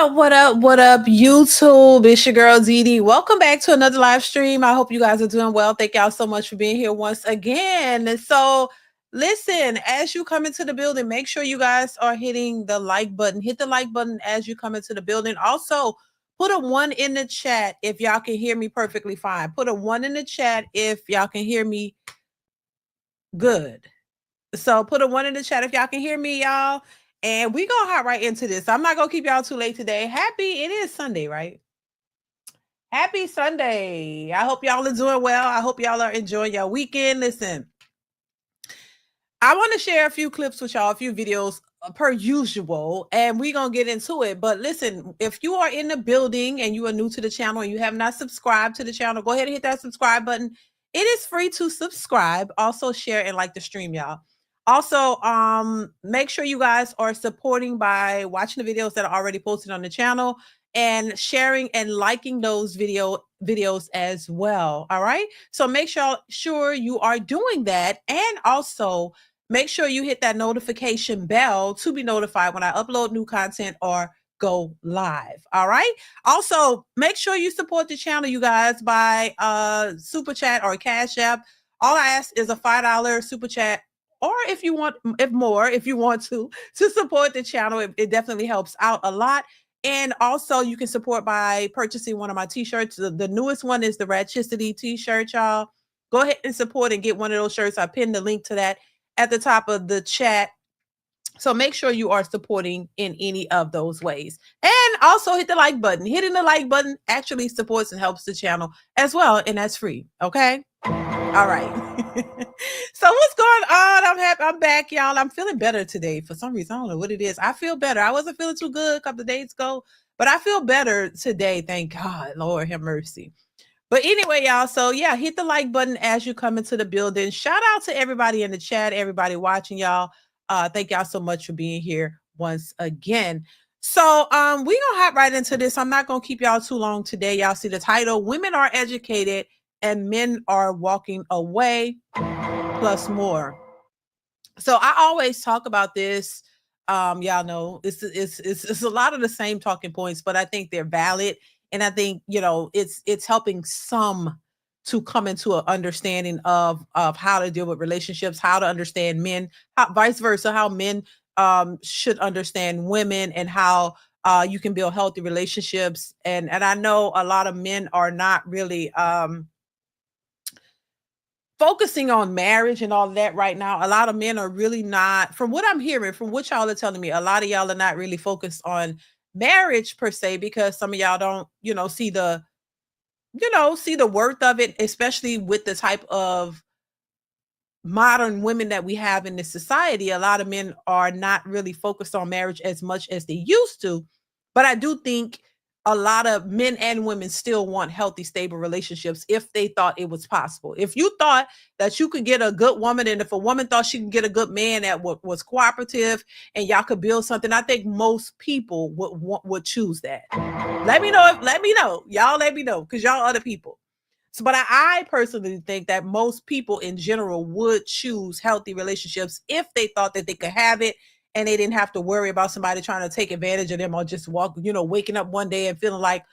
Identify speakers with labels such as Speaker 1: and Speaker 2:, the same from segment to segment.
Speaker 1: What up, YouTube? It's your girl DeeDee. Welcome back to another live stream. I hope you guys are doing well. Thank y'all so much for being here once again. And so, listen, as you come into the building, make sure you guys are hitting the like button. Hit the like button as you come into the building. Also, put a one in the chat if y'all can hear me perfectly fine. Put a one in the chat if y'all can hear me good. So put a one in the chat if y'all can hear me, y'all. And we gonna hop right into this. I'm not gonna keep y'all too late today. It is Sunday, right? Happy Sunday. I hope y'all are doing well. I hope y'all are enjoying your weekend. Listen, I want to share a few clips with y'all, a few videos per usual, and we're gonna get into it. But listen, if you are in the building and you are new to the channel and you have not subscribed to the channel, go ahead and hit that subscribe button. It is free to subscribe. Also share and like the stream, y'all. Also, make sure you guys are supporting by watching the videos that are already posted on the channel and sharing and liking those videos as well. All right. So make sure you are doing that, and also make sure you hit that notification bell to be notified when I upload new content or go live. All right. Also, make sure you support the channel, you guys, by super chat or cash app. All I ask is a $5 super chat, or if you want to support the channel. It definitely helps out a lot. And also you can support by purchasing one of my t-shirts. The newest one is the Ratchicity t-shirt, y'all. Go ahead and support and get one of those shirts. I pinned the link to that at the top of the chat. So make sure you are supporting in any of those ways. And also hit the like button. Hitting the like button actually supports and helps the channel as well. And that's free. Okay. All right. So what's going on? I'm happy. I'm back, y'all. I'm feeling better today. For some reason, I don't know what it is. I feel better. I wasn't feeling too good a couple of days ago, but I feel better today. Thank God. Lord have mercy. But anyway, y'all, so yeah, hit the like button as you come into the building. Shout out to everybody in the chat, everybody watching, y'all. Thank y'all so much for being here once again. So we gonna hop right into this. I'm not gonna keep y'all too long today. Y'all see the title: Women Are Educated and Men Are Walking Away, plus more. So I always talk about this. Y'all know it's a lot of the same talking points, but I think they're valid. And I think, it's helping some to come into an understanding of how to deal with relationships, how to understand men, vice versa, how men should understand women, and how you can build healthy relationships. And I know a lot of men are not really focusing on marriage and all that right now. A lot of men are really not, from what I'm hearing, from what y'all are telling me, a lot of y'all are not really focused on marriage per se, because some of y'all don't, see the worth of it, especially with the type of modern women that we have in this society. A lot of men are not really focused on marriage as much as they used to. But I do think a lot of men and women still want healthy, stable relationships if they thought it was possible. If you thought that you could get a good woman, and if a woman thought she could get a good man that was cooperative and y'all could build something, I think most people would choose that. Let me know. Y'all let me know, because y'all are the people. So, but I personally think that most people in general would choose healthy relationships if they thought that they could have it and they didn't have to worry about somebody trying to take advantage of them, or just waking up one day and feeling like,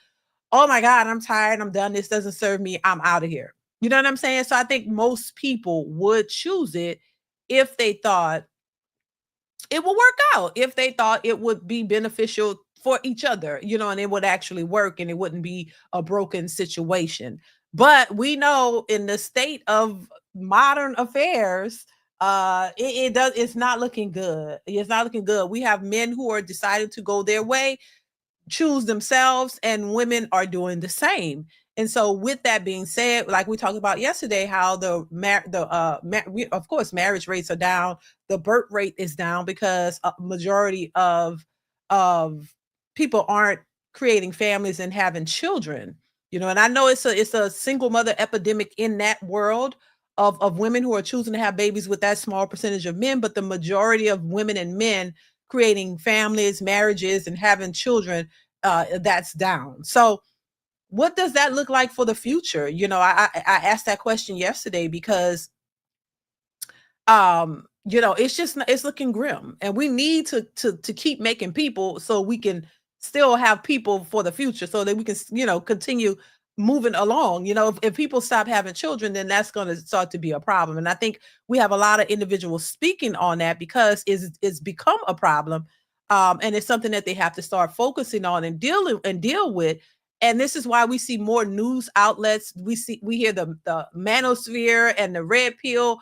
Speaker 1: oh my God, I'm tired, I'm done, this doesn't serve me, I'm out of here. You know what I'm saying? So I think most people would choose it if they thought it would work out, if they thought it would be beneficial for each other, and it would actually work and it wouldn't be a broken situation. But we know in the state of modern affairs, it's not looking good. It's not looking good. We have men who are deciding to go their way, choose themselves, and women are doing the same. And so with that being said, like we talked about yesterday, how of course marriage rates are down, the birth rate is down, because a majority of people aren't creating families and having children. And I know it's a single mother epidemic in that world of women who are choosing to have babies with that small percentage of men, but the majority of women and men creating families, marriages, and having children, that's down. So what does that look like for the future? I asked that question yesterday because, it's looking grim, and we need to keep making people so we can still have people for the future so that we can, continue moving along. If people stop having children, then that's going to start to be a problem. And I think we have a lot of individuals speaking on that because it's become a problem. And it's something that they have to start focusing on and deal with. And this is why we see more news outlets. We hear the manosphere and the red pill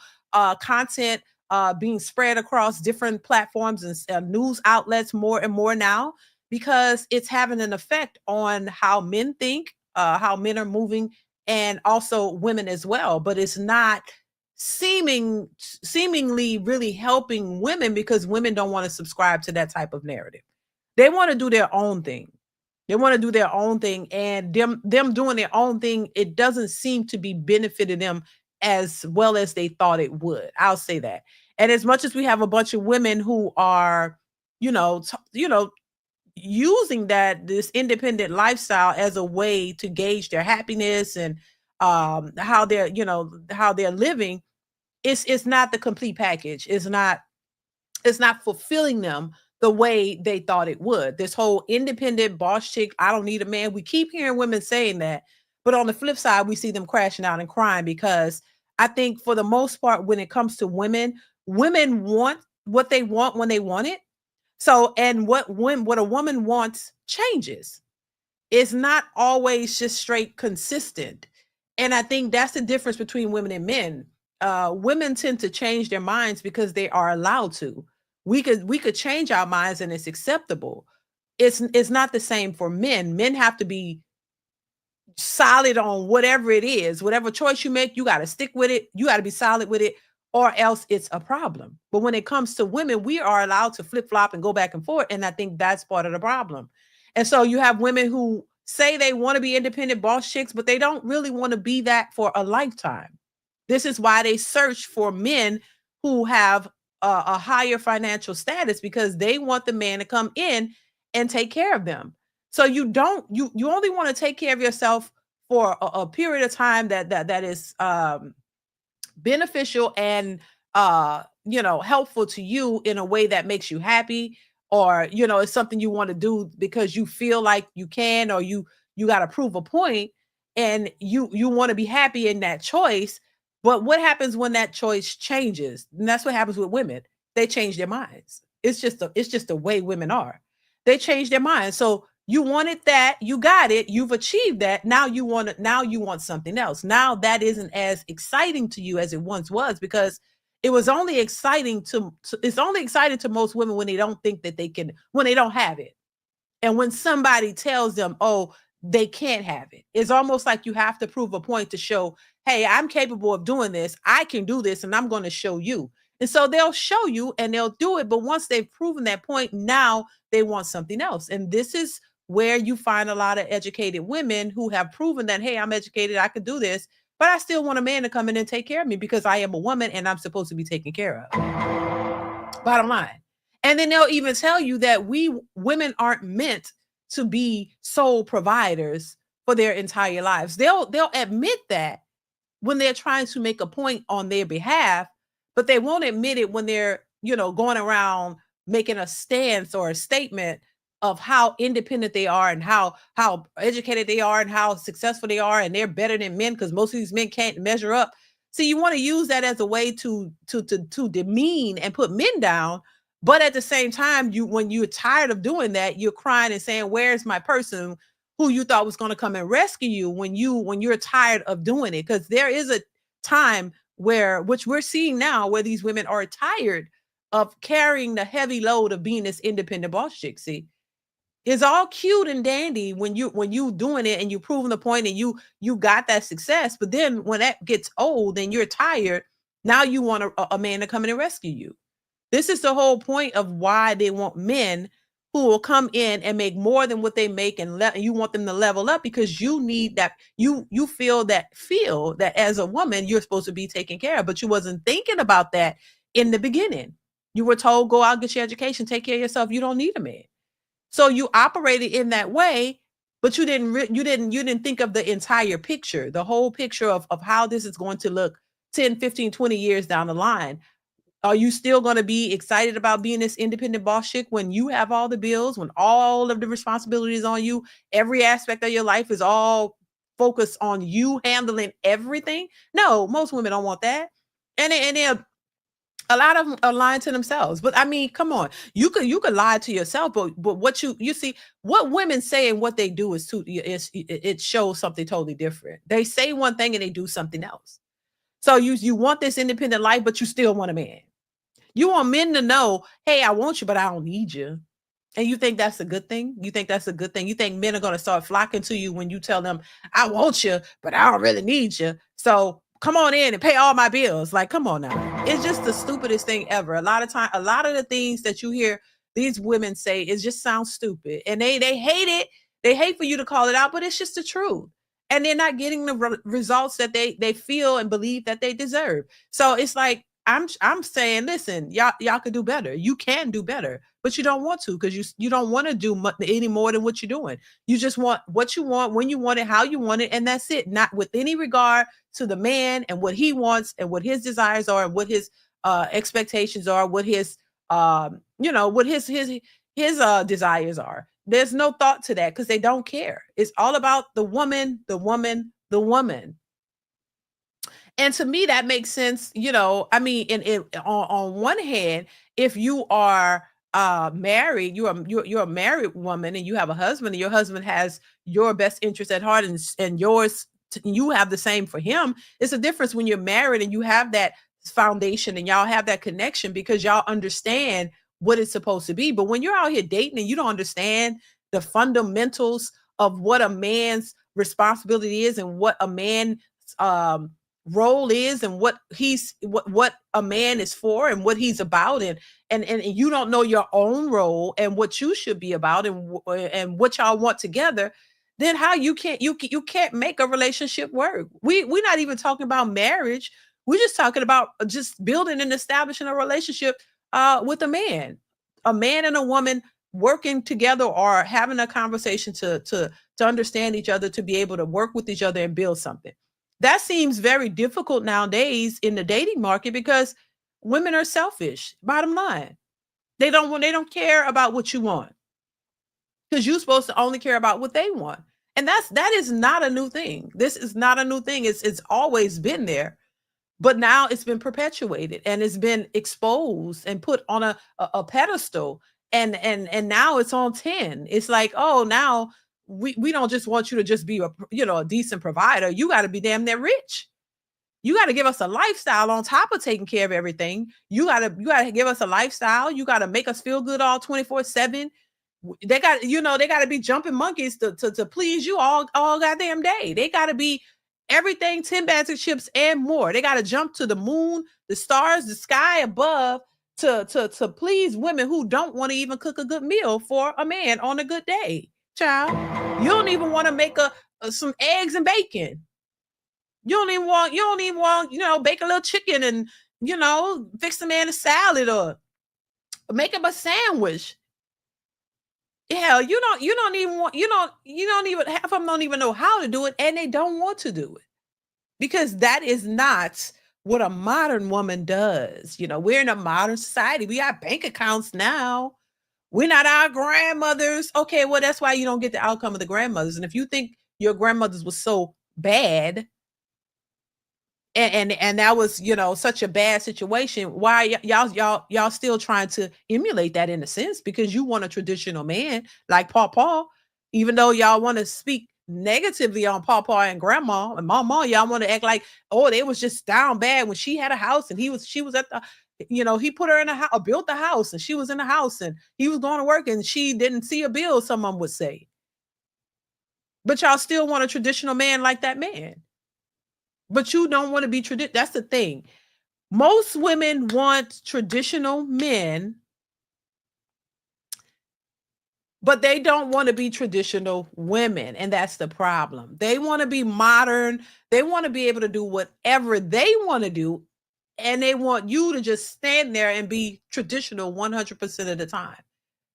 Speaker 1: content being spread across different platforms and news outlets more and more now, because it's having an effect on how men think, how men are moving, and also women as well. But it's not seemingly really helping women, because women don't want to subscribe to that type of narrative. They want to do their own thing. They want to do their own thing, and them doing their own thing, it doesn't seem to be benefiting them as well as they thought it would. I'll say that. And as much as we have a bunch of women who are, using this independent lifestyle as a way to gauge their happiness and how they're living, it's not the complete package. It's not fulfilling them the way they thought it would. This whole independent boss chick, I don't need a man. We keep hearing women saying that, but on the flip side, we see them crashing out and crying, because I think for the most part, when it comes to women, women want what they want when they want it. So, and what a woman wants changes. It's not always just straight consistent. And I think that's the difference between women and men. Women tend to change their minds because they are allowed to. We could change our minds and it's acceptable. It's not the same for men. Men have to be solid on whatever it is. Whatever choice you make, you got to stick with it. You got to be solid with it, or else it's a problem. But when it comes to women, we are allowed to flip flop and go back and forth. And I think that's part of the problem. And so you have women who say they want to be independent boss chicks, but they don't really want to be that for a lifetime. This is why they search for men who have a higher financial status, because they want the man to come in and take care of them. So you only want to take care of yourself for a period of time that is beneficial and helpful to you in a way that makes you happy, or it's something you want to do because you feel like you can, or you got to prove a point, and you want to be happy in that choice. But what happens when that choice changes? And that's what happens with women. They change their minds. It's just the way women are. They change their minds. So you wanted that, you got it, you've achieved that. Now you want it, now you want something else. Now that isn't as exciting to you as it once was, because it was only exciting it's only exciting to most women when they don't think that they can, when they don't have it. And when somebody tells them, oh, they can't have it, it's almost like you have to prove a point to show, hey, I'm capable of doing this. I can do this, and I'm going to show you. And so they'll show you and they'll do it. But once they've proven that point, now they want something else. And this is where you find a lot of educated women who have proven that, hey, I'm educated, I could do this, but I still want a man to come in and take care of me because I am a woman and I'm supposed to be taken care of. Bottom line. And then they'll even tell you that we women aren't meant to be sole providers for their entire lives. They'll admit that when they're trying to make a point on their behalf, but they won't admit it when they're, going around making a stance or a statement of how independent they are and how educated they are and how successful they are, and they're better than men because most of these men can't measure up. See, you want to use that as a way to demean and put men down, but at the same time, when you're tired of doing that, you're crying and saying, "Where's my person who you thought was going to come and rescue you?" When you're tired of doing it, because there is a time which we're seeing now, where these women are tired of carrying the heavy load of being this independent boss chick. See, it's all cute and dandy when you doing it and you proving the point and you got that success, but then when that gets old and you're tired, now you want a man to come in and rescue you. This is the whole point of why they want men who will come in and make more than what they make, and you want them to level up, because you need that. You feel that as a woman you're supposed to be taken care of, but you wasn't thinking about that in the beginning. You were told, go out, get your education, take care of yourself. You don't need a man. So you operated in that way, but you didn't think of the entire picture, the whole picture of how this is going to look 10, 15, 20 years down the line. Are you still going to be excited about being this independent boss chick when you have all the bills, when all of the responsibilities on you, every aspect of your life is all focused on you handling everything? No, most women don't want that. And a lot of them are lying to themselves. But I mean, come on, you could lie to yourself, but what you see, what women say and what they do is it shows something totally different. They say one thing and they do something else. So you want this independent life, but you still want a man. You want men to know, hey, I want you, but I don't need you. And you think that's a good thing? You think that's a good thing? You think men are going to start flocking to you when you tell them, I want you, but I don't really need you. So come on in and pay all my bills. Like, come on now. It's just the stupidest thing ever. A lot of the things that you hear these women say, it just sounds stupid. And they hate it. They hate for you to call it out, but it's just the truth. And they're not getting the results that they feel and believe that they deserve. So it's like, I'm saying, listen, y'all could do better. You can do better, but you don't want to because you don't want to do any more than what you're doing. You just want what you want, when you want it, how you want it, and that's it. Not with any regard to the man and what he wants and what his desires are and what his expectations are, what his what his desires are. There's no thought to that because they don't care. It's all about the woman, the woman, the woman. And to me, that makes sense. I mean, on one hand, if you are married, you're a married woman and you have a husband, and your husband has your best interest at heart, and you have the same for him. It's a difference when you're married and you have that foundation and y'all have that connection because y'all understand what it's supposed to be. But when you're out here dating and you don't understand the fundamentals of what a man's responsibility is and what a man's role is and what a man is for and what he's about, and you don't know your own role and what you should be about and what y'all want together, then how you can't make a relationship work. We're not even talking about marriage. We're just talking about just building and establishing a relationship with a man and a woman working together or having a conversation to understand each other, to be able to work with each other and build something. That seems very difficult nowadays in the dating market because women are selfish. Bottom line, they don't care about what you want because you're supposed to only care about what they want, and that is not a new thing. This is not a new thing. It's always been there, but now it's been perpetuated and it's been exposed and put on a pedestal, and now it's on 10. It's like, oh, now we don't just want you to just be a decent provider. You got to be damn near rich. You got to give us a lifestyle on top of taking care of everything. You got to give us a lifestyle. You got to make us feel good all 24/7. They got to be jumping monkeys to please you all goddamn day. They got to be everything 10 bags of chips and more. They got to jump to the moon, the stars, the sky above to please women who don't want to even cook a good meal for a man on a good day. Child, you don't even want to make some eggs and bacon. You don't even want, bake a little chicken and, fix the man a salad or make him a sandwich. Hell, you don't even want, you don't even, half of them don't even know how to do it, and they don't want to do it because that is not what a modern woman does. We're in a modern society. We got bank accounts now. We're not our grandmothers. Okay, well, that's why you don't get the outcome of the grandmothers. And if you think your grandmothers was so bad, and that was such a bad situation, why y'all still trying to emulate that in a sense because you want a traditional man like Papa, even though y'all want to speak negatively on Papa and grandma and mama. Y'all want to act like, oh, they was just down bad when she had a house and she was at the, he put her in a house, built the house, and she was in the house and he was going to work and she didn't see a bill, someone would say. But y'all still want a traditional man like that man. But you don't want to be traditional. That's the thing. Most women want traditional men, but they don't want to be traditional women. And that's the problem. They want to be modern. They want to be able to do whatever they want to do. And they want you to just stand there and be traditional 100% of the time.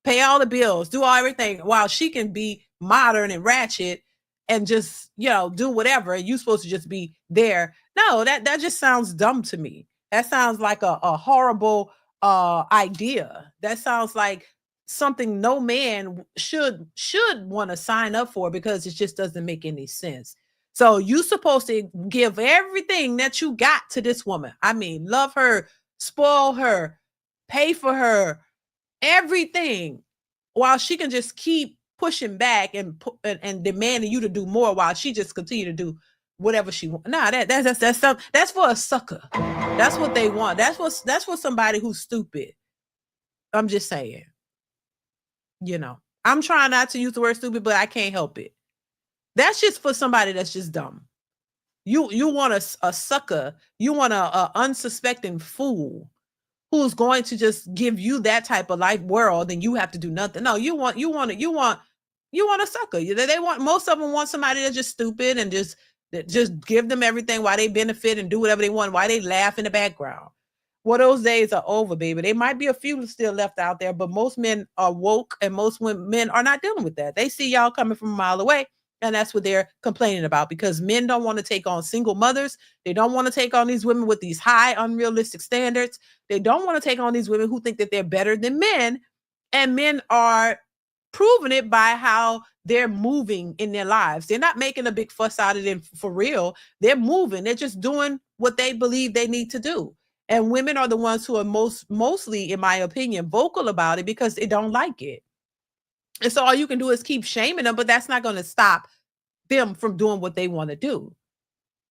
Speaker 1: Pay all the bills, do everything while she can be modern and ratchet and just, do whatever. And you're supposed to just be there. No, that just sounds dumb to me. That sounds like a horrible idea. That sounds like something no man should want to sign up for, because it just doesn't make any sense. So you supposed to give everything that you got to this woman. I mean, love her, spoil her, pay for her, everything, while she can just keep pushing back and demanding you to do more, while she just continue to do whatever she wants. Nah, that's for a sucker. That's what they want. That's for somebody who's stupid. I'm just saying. I'm trying not to use the word stupid, but I can't help it. That's just for somebody that's just dumb. You want a sucker. You want a unsuspecting fool who's going to just give you that type of life world, and you have to do nothing. No, you want a sucker. Most of them want somebody that's just stupid and just give them everything while they benefit and do whatever they want, while they laugh in the background. Well, those days are over, baby. There might be a few still left out there, but most men are woke, and most men are not dealing with that. They see y'all coming from a mile away, and that's what they're complaining about, because men don't want to take on single mothers. They don't want to take on these women with these high, unrealistic standards. They don't want to take on these women who think that they're better than men, and men are proving it by how they're moving in their lives. They're not making a big fuss out of it for real. They're moving. They're just doing what they believe they need to do. And women are the ones who are mostly, in my opinion, vocal about it, because they don't like it. And so all you can do is keep shaming them, but that's not going to stop them from doing what they want to do.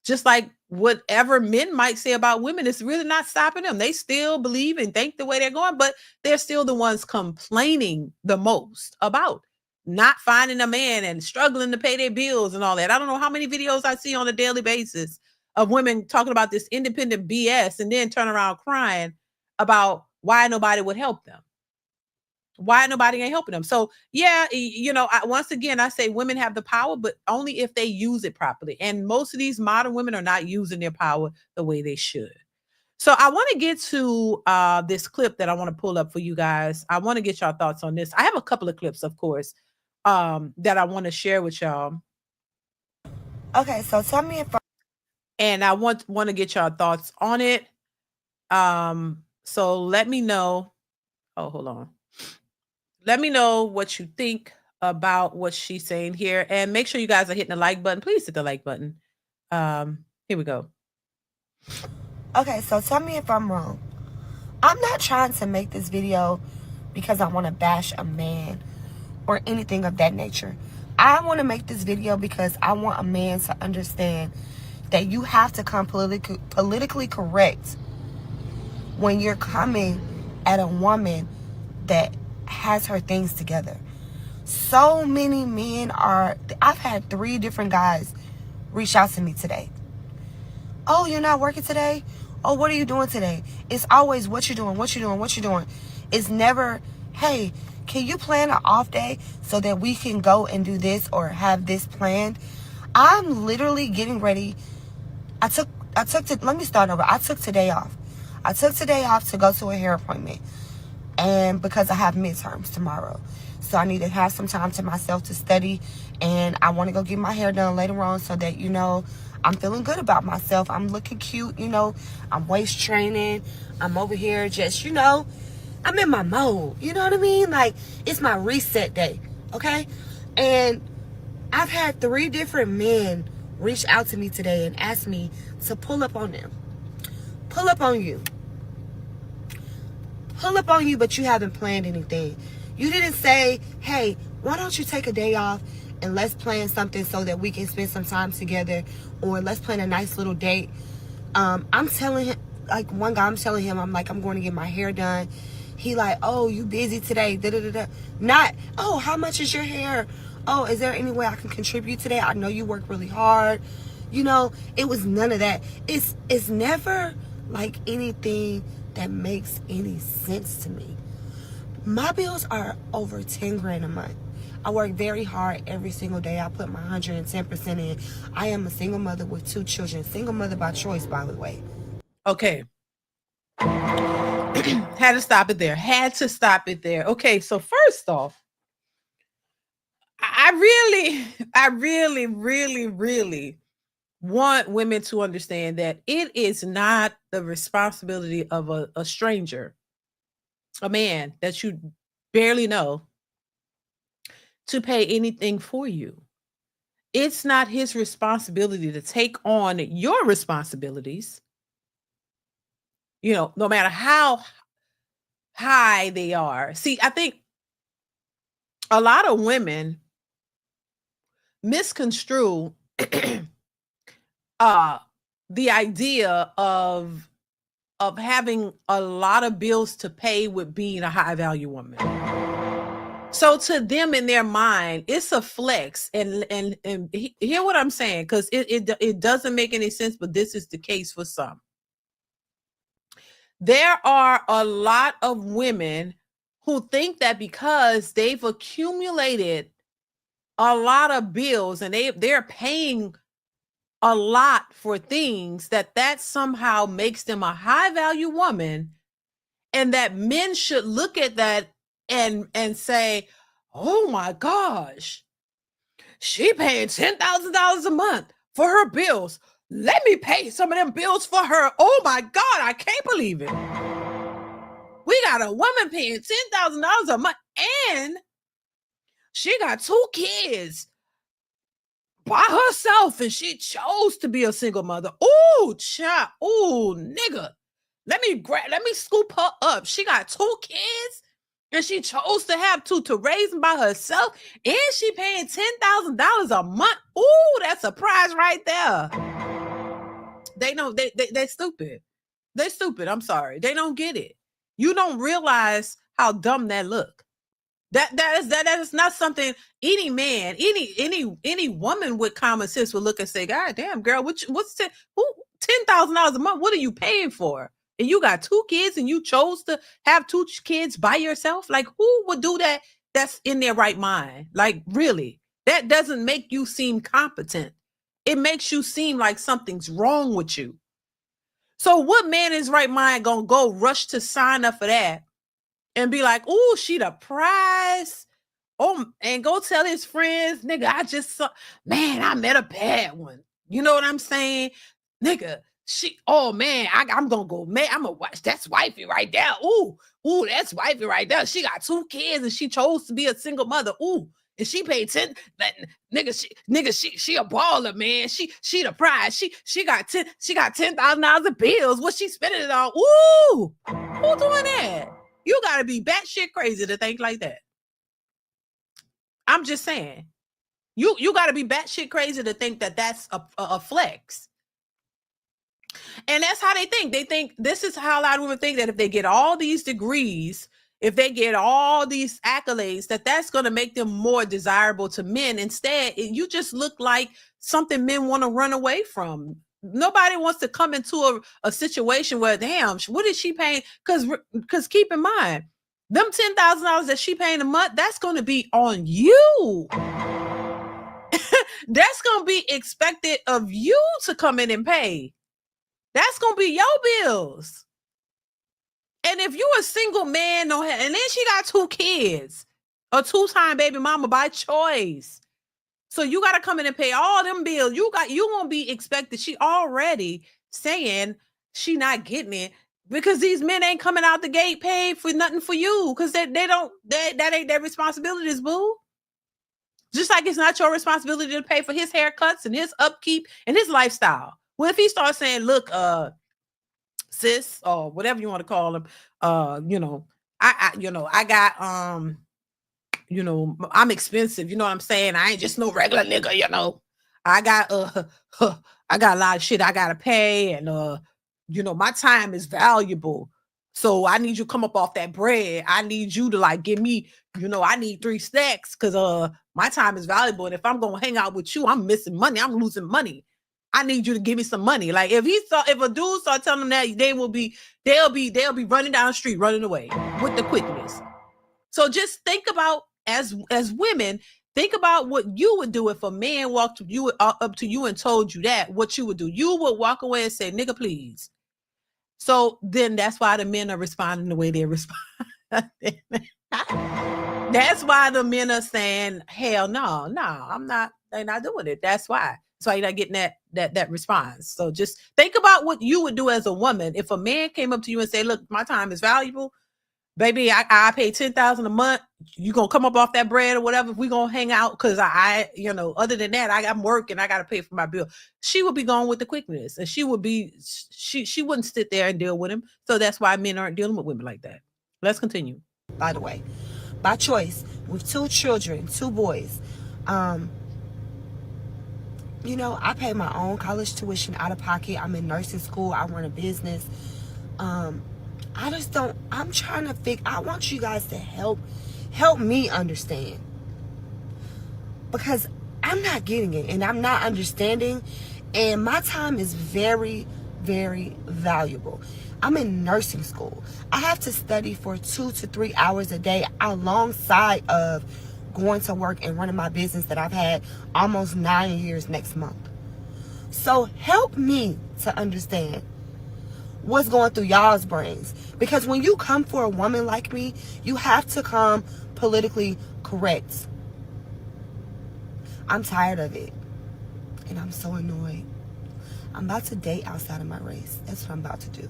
Speaker 1: Just like whatever men might say about women, it's really not stopping them. They still believe and think the way they're going, but they're still the ones complaining the most about not finding a man and struggling to pay their bills and all that. I don't know how many videos I see on a daily basis of women talking about this independent BS, and then turn around crying about why nobody would help them. Why nobody ain't helping them. So yeah, once again, I say women have the power, but only if they use it properly. And most of these modern women are not using their power the way they should. So I want to get to this clip that I want to pull up for you guys. I want to get y'all thoughts on this. I have a couple of clips, of course, that I want to share with y'all.
Speaker 2: Okay, so tell me if
Speaker 1: and I want to get y'all thoughts on it. So let me know. Oh, hold on. Let me know what you think about what she's saying here, and make sure you guys are hitting the like button. Please hit the like button. Here we go.
Speaker 2: Okay, so tell me if I'm wrong. I'm not trying to make this video because I want to bash a man or anything of that nature. I want to make this video because I want a man to understand that you have to come politically correct when you're coming at a woman that has her things together. So many men I've had 3 different guys reach out to me today. Oh, you're not working today? Oh, what are you doing today? It's always, what you doing? It's never, hey, can you plan an off day so that we can go and do this or have this planned? I'm literally getting ready. Let me start over. I took today off. I took today off to go to a hair appointment. And because I have midterms tomorrow. So I need to have some time to myself to study. And I want to go get my hair done later on so that, I'm feeling good about myself. I'm looking cute, I'm waist training. I'm over here just, I'm in my mode. You know what I mean? Like, it's my reset day. Okay? And I've had 3 different men reach out to me today and ask me to pull up on them. Pull up on you. Pull up on you, but you haven't planned anything. You didn't say, hey, why don't you take a day off and let's plan something so that we can spend some time together, or let's plan a nice little date. I'm telling him, like one guy, I'm like, I'm going to get my hair done. He like, oh, you busy today? Da-da-da-da. Not, oh, how much is your hair? Oh, is there any way I can contribute today? I know you work really hard. It was none of that. It's never like anything that makes any sense to me. My bills are over 10 grand a month. I work very hard every single day. I put my 110% in. I am a single mother with 2 children. Single mother by choice, by the way.
Speaker 1: Okay. Had to stop it there. Okay, so first off, I really want women to understand that it is not the responsibility of a stranger, a man that you barely know, to pay anything for you. It's not his responsibility to take on your responsibilities, no matter how high they are. See, I think a lot of women misconstrue uh the idea of having a lot of bills to pay with being a high value woman. So to them, in their mind, it's a flex. And hear what I'm saying, because it doesn't make any sense, but this is the case for some. There are a lot of women who think that because they've accumulated a lot of bills and they're paying a lot for things, that somehow makes them a high value woman, and that men should look at that and say, oh my gosh, she paying $10,000 a month for her bills. Let me pay some of them bills for her. Oh my God, I can't believe it. We got a woman paying $10,000 a month, and she got 2 kids by herself, and she chose to be a single mother. Ooh, child. Ooh, nigga. Let me scoop her up. She got 2 kids, and she chose to have 2 to raise them by herself, and she paying $10,000 a month. Ooh, that's a prize right there. They're stupid. They're stupid. I'm sorry. They don't get it. You don't realize how dumb that look. That is not something any man, any woman with common sense would look and say, God damn, girl, what's $10,000 a month? What are you paying for? And you got 2 kids and you chose to have 2 kids by yourself? Like, who would do that? That's in their right mind. Like, really? That doesn't make you seem competent. It makes you seem like something's wrong with you. So what man in his right mind gonna go rush to sign up for that and be like, oh, she the prize? Oh, and go tell his friends, nigga, I just saw, man, I met a bad one. You know what I'm saying? Nigga, oh man, I'm gonna go, man, I'm gonna watch. That's wifey right there. Ooh, that's wifey right there. She got 2 kids and she chose to be a single mother. Ooh, and she paid 10. She a baller, man. She the prize. She got $10,000 of bills. What she spending it on? Ooh, who doing that? You gotta be batshit crazy to think like that. I'm just saying. You gotta be batshit crazy to think that that's a flex. And that's how they think. They think this is how a lot of women think, that if they get all these degrees, if they get all these accolades, that's going to make them more desirable to men. Instead, you just look like something men want to run away from. Nobody wants to come into a situation where, damn, what is she paying? Because keep in mind, them $10,000 that she paying a month, that's going to be on you. That's going to be expected of you to come in and pay. That's going to be your bills. And if you're a single man, and then she got 2 kids, a 2-time baby mama by choice. So you got to come in and pay all them bills. You won't be expected. She already saying she not getting it because these men ain't coming out the gate paid for nothing for you, because that ain't their responsibilities, boo. Just like it's not your responsibility to pay for his haircuts and his upkeep and his lifestyle. Well, if he starts saying, look, sis, or whatever you want to call him, I got, I'm expensive. You know what I'm saying? I ain't just no regular nigga, I got a lot of shit I got to pay. And, my time is valuable. So I need you to come up off that bread. I need you to like give me, I need 3 stacks because my time is valuable. And if I'm going to hang out with you, I'm missing money. I'm losing money. I need you to give me some money. Like if a dude start telling them that, they'll be running down the street, running away with the quickness. So just think about, as women, think about what you would do if a man walked up to you and told you that, what you would do. You would walk away and say, nigga, please. So then that's why the men are responding the way they're responding. That's why the men are saying, hell no, I'm not, they're not doing it. That's why. So you're not getting that response. So just think about what you would do as a woman if a man came up to you and say, "Look, my time is valuable, baby. I pay $10,000 a month. You gonna come up off that bread or whatever? We gonna hang out because other than that, I'm working. I gotta pay for my bill." She would be gone with the quickness, and she wouldn't sit there and deal with him. So that's why men aren't dealing with women like that. Let's continue.
Speaker 2: By the way, by choice, with 2 children, 2 boys. I pay my own college tuition out of pocket. I'm in nursing school. I run a business. I'm trying to I want you guys to help me understand. Because I'm not getting it and I'm not understanding. And my time is very, very valuable. I'm in nursing school. I have to study for 2 to 3 hours a day alongside of going to work and running my business that I've had almost 9 years next month. So help me to understand what's going through y'all's brains. Because when you come for a woman like me, you have to come politically correct. I'm tired of it. And I'm so annoyed. I'm about to date outside of my race. That's what I'm about to do.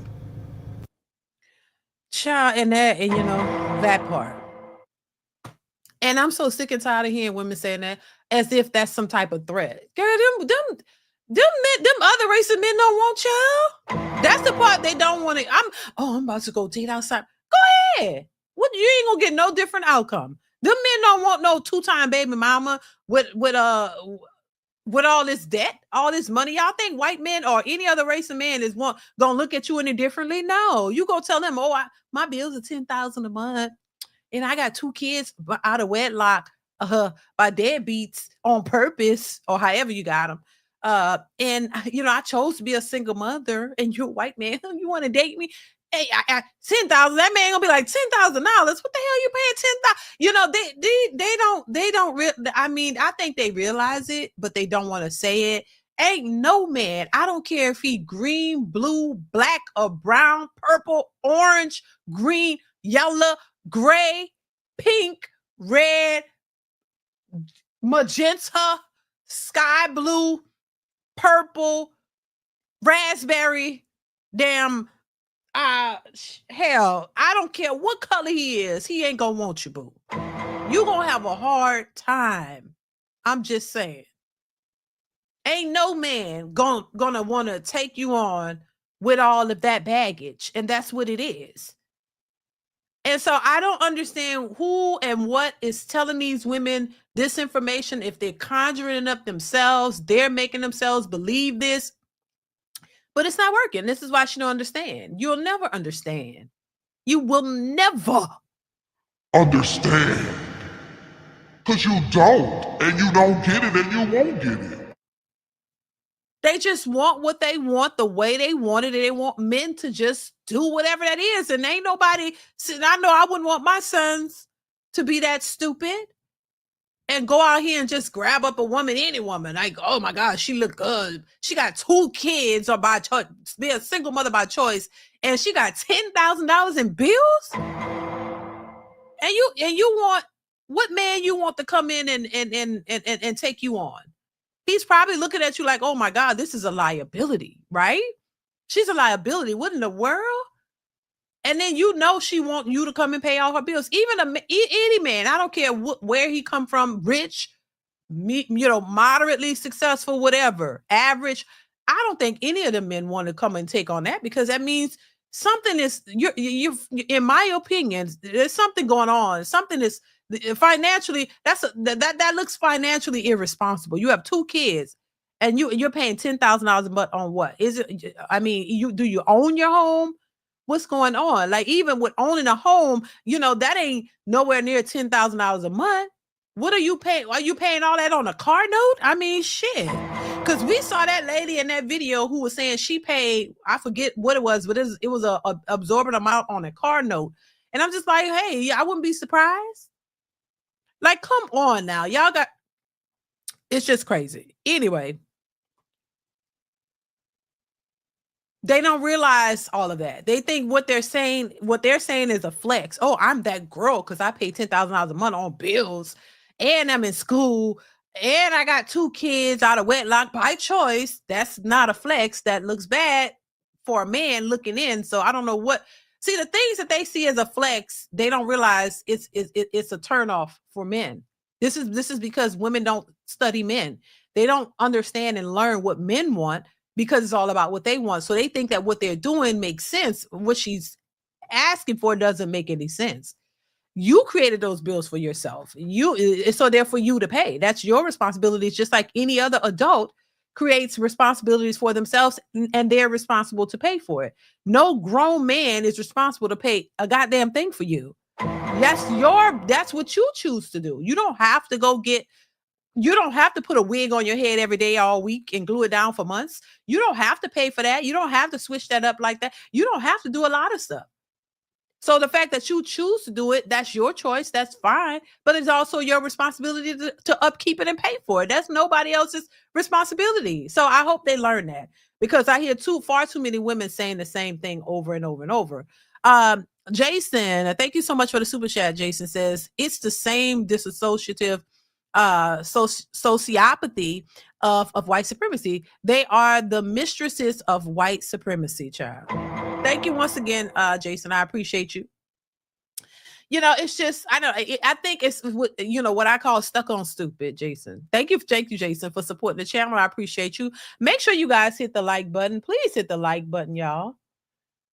Speaker 1: Child, and that part. And I'm so sick and tired of hearing women saying that as if that's some type of threat. Girl, them other race of men don't want y'all. That's the part they don't want to. I'm about to go date outside. Go ahead. What, you ain't gonna get no different outcome. Them men don't want no 2-time baby mama with all this debt, all this money. Y'all think white men or any other race of man is gonna look at you any differently? No, you go tell them, my bills are $10,000 a month, and I got 2 kids out of wedlock by deadbeats on purpose, or however you got them. And I chose to be a single mother, and you're a white man. You want to date me? Hey, I 10,000. That man gonna be like $10,000. What the hell you paying 10,000? They don't. I mean, I think they realize it, but they don't want to say it. Ain't no man. I don't care if he green, blue, black, or brown, purple, orange, green, yellow, gray, pink, red, magenta, sky blue, purple, raspberry, damn. Hell, I don't care what color he is. He ain't gonna want you, boo. You gonna have a hard time. I'm just saying. Ain't no man gonna want to take you on with all of that baggage, and that's what it is. And so I don't understand who and what is telling these women this information. If they're conjuring it up themselves, they're making themselves believe this. But it's not working. This is why she don't understand. You'll never understand. You will never
Speaker 3: understand. Because you don't. And you don't get it and you won't get it.
Speaker 1: They just want what they want the way they want it. And they want men to just do whatever that is. And ain't nobody, I know I wouldn't want my sons to be that stupid and go out here and just grab up a woman, any woman. Like, oh my God, she look good. She got 2 kids or by choice, be a single mother by choice, and she got $10,000 in bills. And you want, what man you want to come in and take you on? He's probably looking at you like, oh my God, this is a liability, right? She's a liability. What in the world? And then she want you to come and pay all her bills. Even any man, I don't care where he come from, rich, moderately successful, whatever, average. I don't think any of the men want to come and take on that, because that means something is, you in my opinion, there's something going on. Something is financially, that looks financially irresponsible. You have 2 kids and you're paying $10,000 a month on what? Is it, I mean, do you own your home? What's going on? Like, even with owning a home, that ain't nowhere near $10,000 a month. What are you paying? Are you paying all that on a car note? I mean, shit. Because we saw that lady in that video who was saying she paid, I forget what it was, but it was a absorbent amount on a car note. And I'm just like, hey, I wouldn't be surprised. Like, come on now. Y'all it's just crazy. Anyway. They don't realize all of that. They think what they're saying is a flex. Oh, I'm that girl because I pay $10,000 a month on bills and I'm in school. and I got 2 kids out of wedlock by choice. That's not a flex. That looks bad for a man looking in. So I don't know what. See, the things that they see as a flex, they don't realize it's a turnoff for men. This is because women don't study men. They don't understand and learn what men want because it's all about what they want. So they think that what they're doing makes sense. What she's asking for doesn't make any sense. You created those bills for yourself. So they're for you to pay. That's your responsibility. It's just like any other adult creates responsibilities for themselves, and they're responsible to pay for it. No grown man is responsible to pay a goddamn thing for you. That's what you choose to do. You don't have to put a wig on your head every day all week and glue it down for months. You don't have to pay for that. You don't have to switch that up like that. You don't have to do a lot of stuff. So the fact that you choose to do it, that's your choice. That's fine. But it's also your responsibility to upkeep it and pay for it. That's nobody else's responsibility. So I hope they learn that, because I hear far too many women saying the same thing over and over and over. Jason, thank you so much for the super chat. Jason says it's the same disassociative sociopathy of white supremacy. They are the mistresses of white supremacy, child. Thank you once again, Jason. I appreciate you. It's just, I think it's what I call stuck on stupid, Jason. Thank you, Jason, for supporting the channel. I appreciate you. Make sure you guys hit the like button. Please hit the like button, y'all.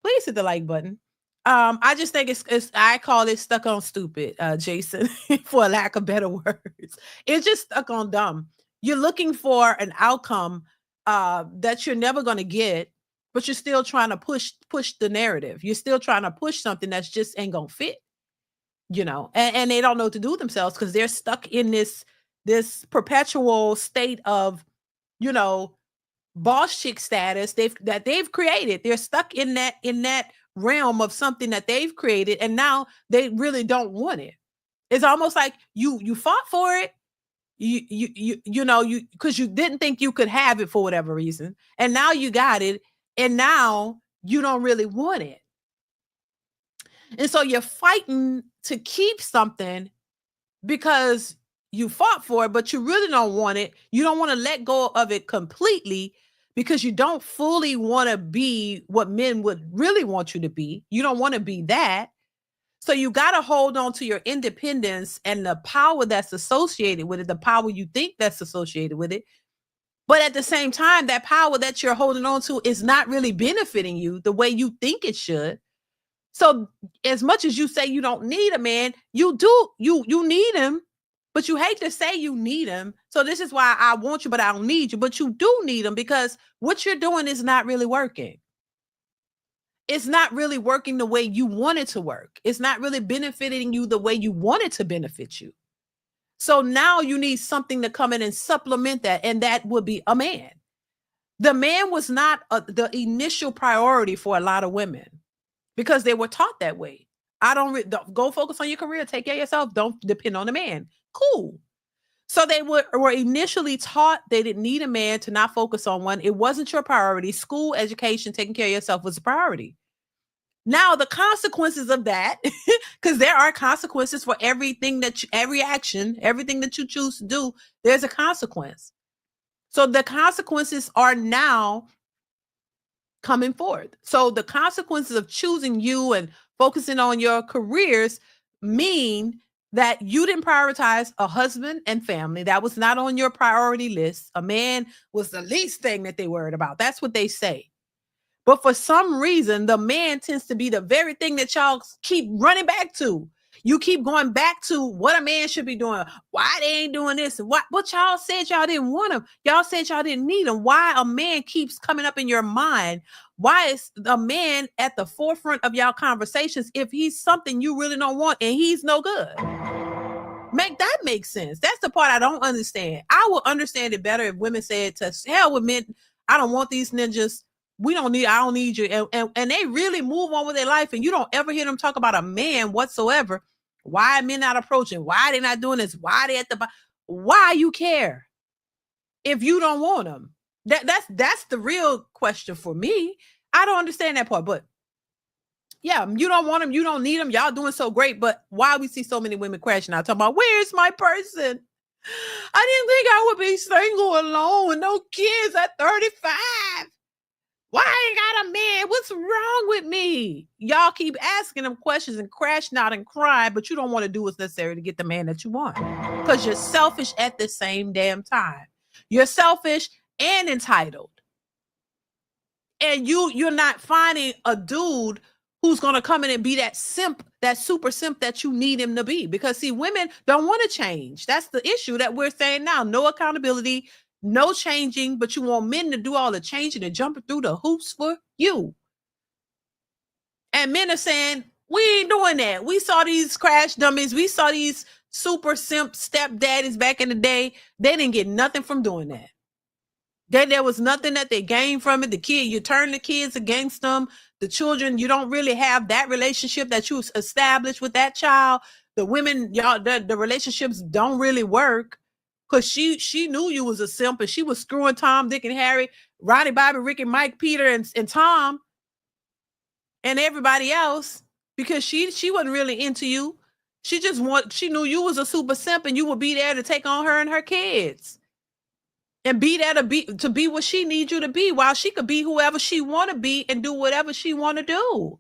Speaker 1: Please hit the like button. I just think I call it stuck on stupid, Jason, for a lack of better words. It's just stuck on dumb. You're looking for an outcome that you're never going to get, but you're still trying to push the narrative. You're still trying to push something that's just ain't gonna fit, and they don't know what to do with themselves because they're stuck in this perpetual state of, boss chick status they've created. They're stuck in that realm of something that they've created, and now they really don't want it. It's almost like you fought for it. Because you didn't think you could have it for whatever reason, and now you got it. And now you don't really want it. And so you're fighting to keep something because you fought for it, but you really don't want it. You don't want to let go of it completely because you don't fully want to be what men would really want you to be. You don't want to be that. So you got to hold on to your independence and the power that's associated with it, the power you think that's associated with it. But at the same time, that power that you're holding on to is not really benefiting you the way you think it should. So as much as you say you don't need a man, you do. You need him, but you hate to say you need him. So this is why I want you, but I don't need you. But you do need him because what you're doing is not really working. It's not really working the way you want it to work. It's not really benefiting you the way you want it to benefit you. So now you need something to come in and supplement that, and that would be a man. The man was not the initial priority for a lot of women because they were taught that way. Don't go focus on your career, take care of yourself, don't depend on the man. Cool. So they were initially taught they didn't need a man, to not focus on one. It wasn't your priority. School, education, taking care of yourself was a priority. Now the consequences of that, because there are consequences for everything every action, everything that you choose to do, there's a consequence. So the consequences are now coming forth. So the consequences of choosing you and focusing on your careers mean that you didn't prioritize a husband and family. That was not on your priority list. A man was the least thing that they worried about. That's what they say. But for some reason, the man tends to be the very thing that y'all keep running back to. You keep going back to what a man should be doing. Why they ain't doing this? And what y'all said y'all didn't want him. Y'all said y'all didn't need him. Why a man keeps coming up in your mind? Why is a man at the forefront of y'all conversations if he's something you really don't want and he's no good? Make that make sense. That's the part I don't understand. I will understand it better if women said, to hell with men, I don't want these ninjas. I don't need you. And they really move on with their life, and you don't ever hear them talk about a man whatsoever. Why are men not approaching? Why are they not doing this? Why are they at the why you care if you don't want them? That's the real question for me. I don't understand that part, but yeah, you don't want them, you don't need them, y'all doing so great, but why we see so many women crashing out talking about where's my person? I didn't think I would be single alone with no kids at 35. Why I ain't got a man? What's wrong with me? Y'all keep asking them questions and crashing out and crying, but you don't want to do what's necessary to get the man that you want. Because you're selfish at the same damn time. You're selfish and entitled. And you're not finding a dude who's going to come in and be that simp, that super simp that you need him to be. Because see, women don't want to change. That's the issue that we're saying now. No accountability, no changing, but you want men to do all the changing and jumping through the hoops for you. And men are saying, we ain't doing that. We saw these crash dummies. We saw these super simp stepdaddies back in the day. They didn't get nothing from doing that. There was nothing that they gained from it. The kid, you turn the kids against them. The children, you don't really have that relationship that you established with that child. The women, y'all, the relationships don't really work because she knew you was a simp and she was screwing Tom, Dick, and Harry, Ronnie, Bobby, Ricky, Mike, Peter, and Tom and everybody else because she wasn't really into you. She knew you was a super simp and you would be there to take on her and her kids. And be there to be what she needs you to be while she could be whoever she want to be and do whatever she want to do.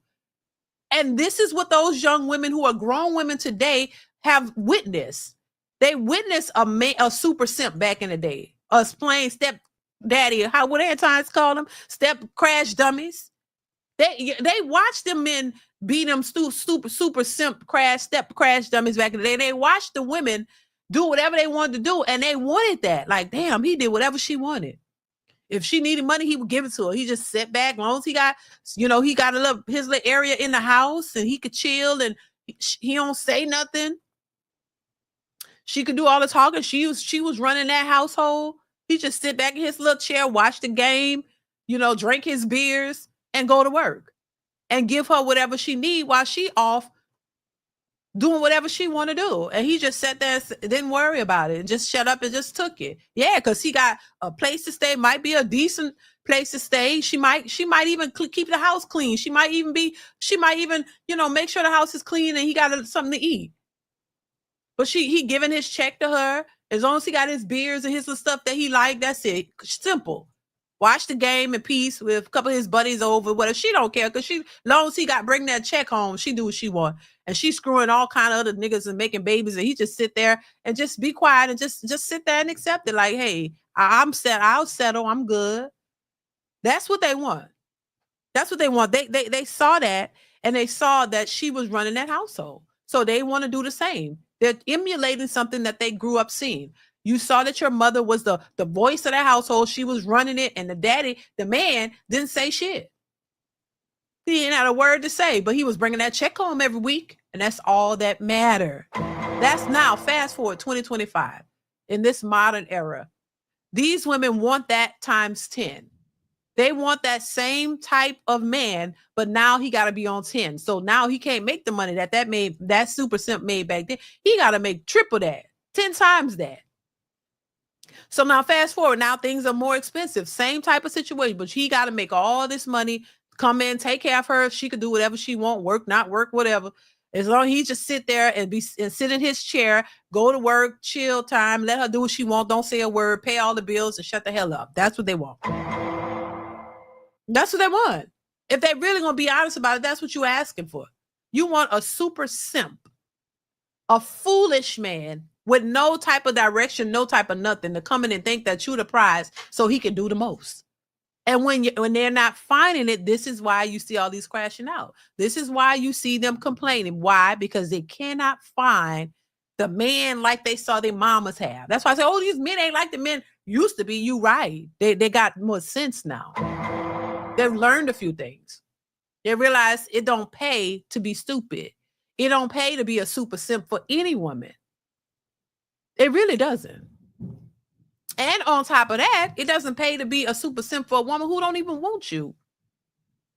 Speaker 1: And this is what those young women who are grown women today have witnessed. They witnessed a super simp back in the day. Us playing step daddy, what Anti's call them, step crash dummies. They watched them men be them super simp step crash dummies back in the day. They watched the women do whatever they wanted to do, and they wanted that. Like, damn, he did whatever she wanted. If she needed money, he would give it to her. He just sat back, as long as he got, he got his little area in the house, and he could chill, and he don't say nothing. She could do all the talking. She was running that household. He just sit back in his little chair, watch the game, drink his beers, and go to work, and give her whatever she need while she off doing whatever she want to do. And he just sat there and didn't worry about it and just shut up and just took it. Yeah, because he got a place to stay, might be a decent place to stay. She might even keep the house clean. She might even, make sure the house is clean and he got something to eat. But he giving his check to her. As long as he got his beers and his little stuff that he liked, that's it. Simple. Watch the game in peace with a couple of his buddies over, whatever. She don't care because as long as he got bring that check home, she do what she want. And she's screwing all kind of other niggas and making babies, and he just sit there and just be quiet and just sit there and accept it. Like, hey, I'm set. I'll settle. I'm good. That's what they want. That's what they want. They saw that, and they saw that she was running that household, so they want to do the same. They're emulating something that they grew up seeing. You saw that your mother was the voice of the household. She was running it, and the man, didn't say shit. He ain't had a word to say, but he was bringing that check home every week, and that's all that mattered. That's now, fast forward 2025, in this modern era. These women want that times 10. They want that same type of man, but now he got to be on 10. So now he can't make the money that super simp made back then. He got to make triple that, 10 times that. So now fast forward, now things are more expensive. Same type of situation, but he got to make all this money, come in, take care of her. She could do whatever she want, work, not work, whatever. As long as he just sit there and sit in his chair, go to work, chill time, let her do what she want, don't say a word, pay all the bills and shut the hell up. That's what they want. That's what they want. If they really going to be honest about it, that's what you're asking for. You want a super simp, a foolish man with no type of direction, no type of nothing, to come in and think that you're the prize so he can do the most. And when they're not finding it, this is why you see all these crashing out. This is why you see them complaining. Why? Because they cannot find the man like they saw their mamas have. That's why I say, oh, these men ain't like the men used to be. You right. They got more sense now. They've learned a few things. They realize it don't pay to be stupid. It don't pay to be a super simp for any woman. It really doesn't. And on top of that, it doesn't pay to be a super simp for a woman who don't even want you.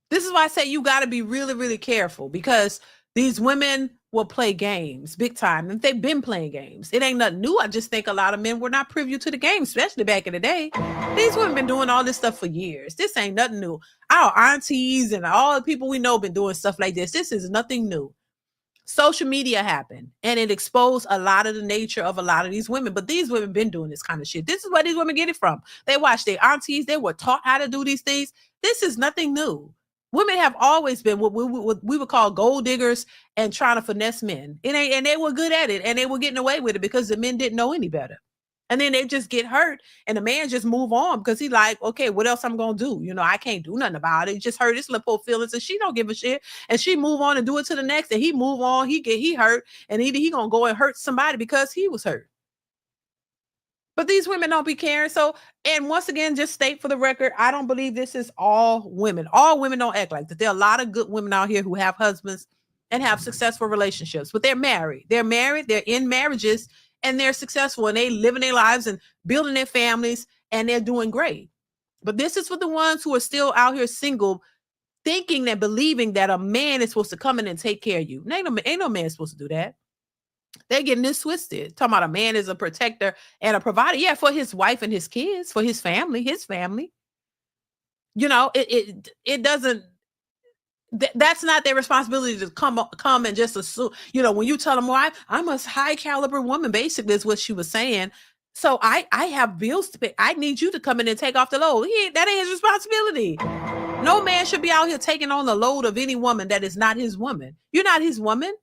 Speaker 1: This is why I say you got to be really, really careful, because these women will play games big time. And they've been playing games. It ain't nothing new. I just think a lot of men were not privy to the game, especially back in the day. These women been doing all this stuff for years. This ain't nothing new. Our aunties and all the people we know been doing stuff like this. This is nothing new. social media happened and it exposed a lot of the nature of a lot of these women. But these women been doing this kind of shit. This is where these women get it from. They watch their aunties. They were taught how to do these things. This is nothing new. Women have always been what we would call gold diggers and trying to finesse men. And they were good at it, and they were getting away with it because the men didn't know any better. And then they just get hurt, and the man just move on because he like, okay, what else I'm gonna do? You know, I can't do nothing about it. He just hurt his little feelings, and she don't give a shit. And she move on and do it to the next, and he move on. He hurt, and either he gonna go and hurt somebody because he was hurt. But these women don't be caring. So, and once again, just state for the record, I don't believe this is all women. All women don't act like that. There are a lot of good women out here who have husbands and have successful relationships, but they're married. They're married. They're in marriages, and they're successful, and they living their lives and building their families, and they're doing great. But this is for the ones who are still out here single, thinking and believing that a man is supposed to come in and take care of you. Ain't no man supposed to do that. They're getting this twisted. Talking about a man is a protector and a provider. Yeah, for his wife and his kids, for his family. You know, it doesn't. That's not their responsibility to come and just assume. You know, when you tell them, "Well, I'm a high caliber woman," basically is what she was saying. So I have bills to pay. I need you to come in and take off the load. That ain't his responsibility. No man should be out here taking on the load of any woman that is not his woman. You're not his woman.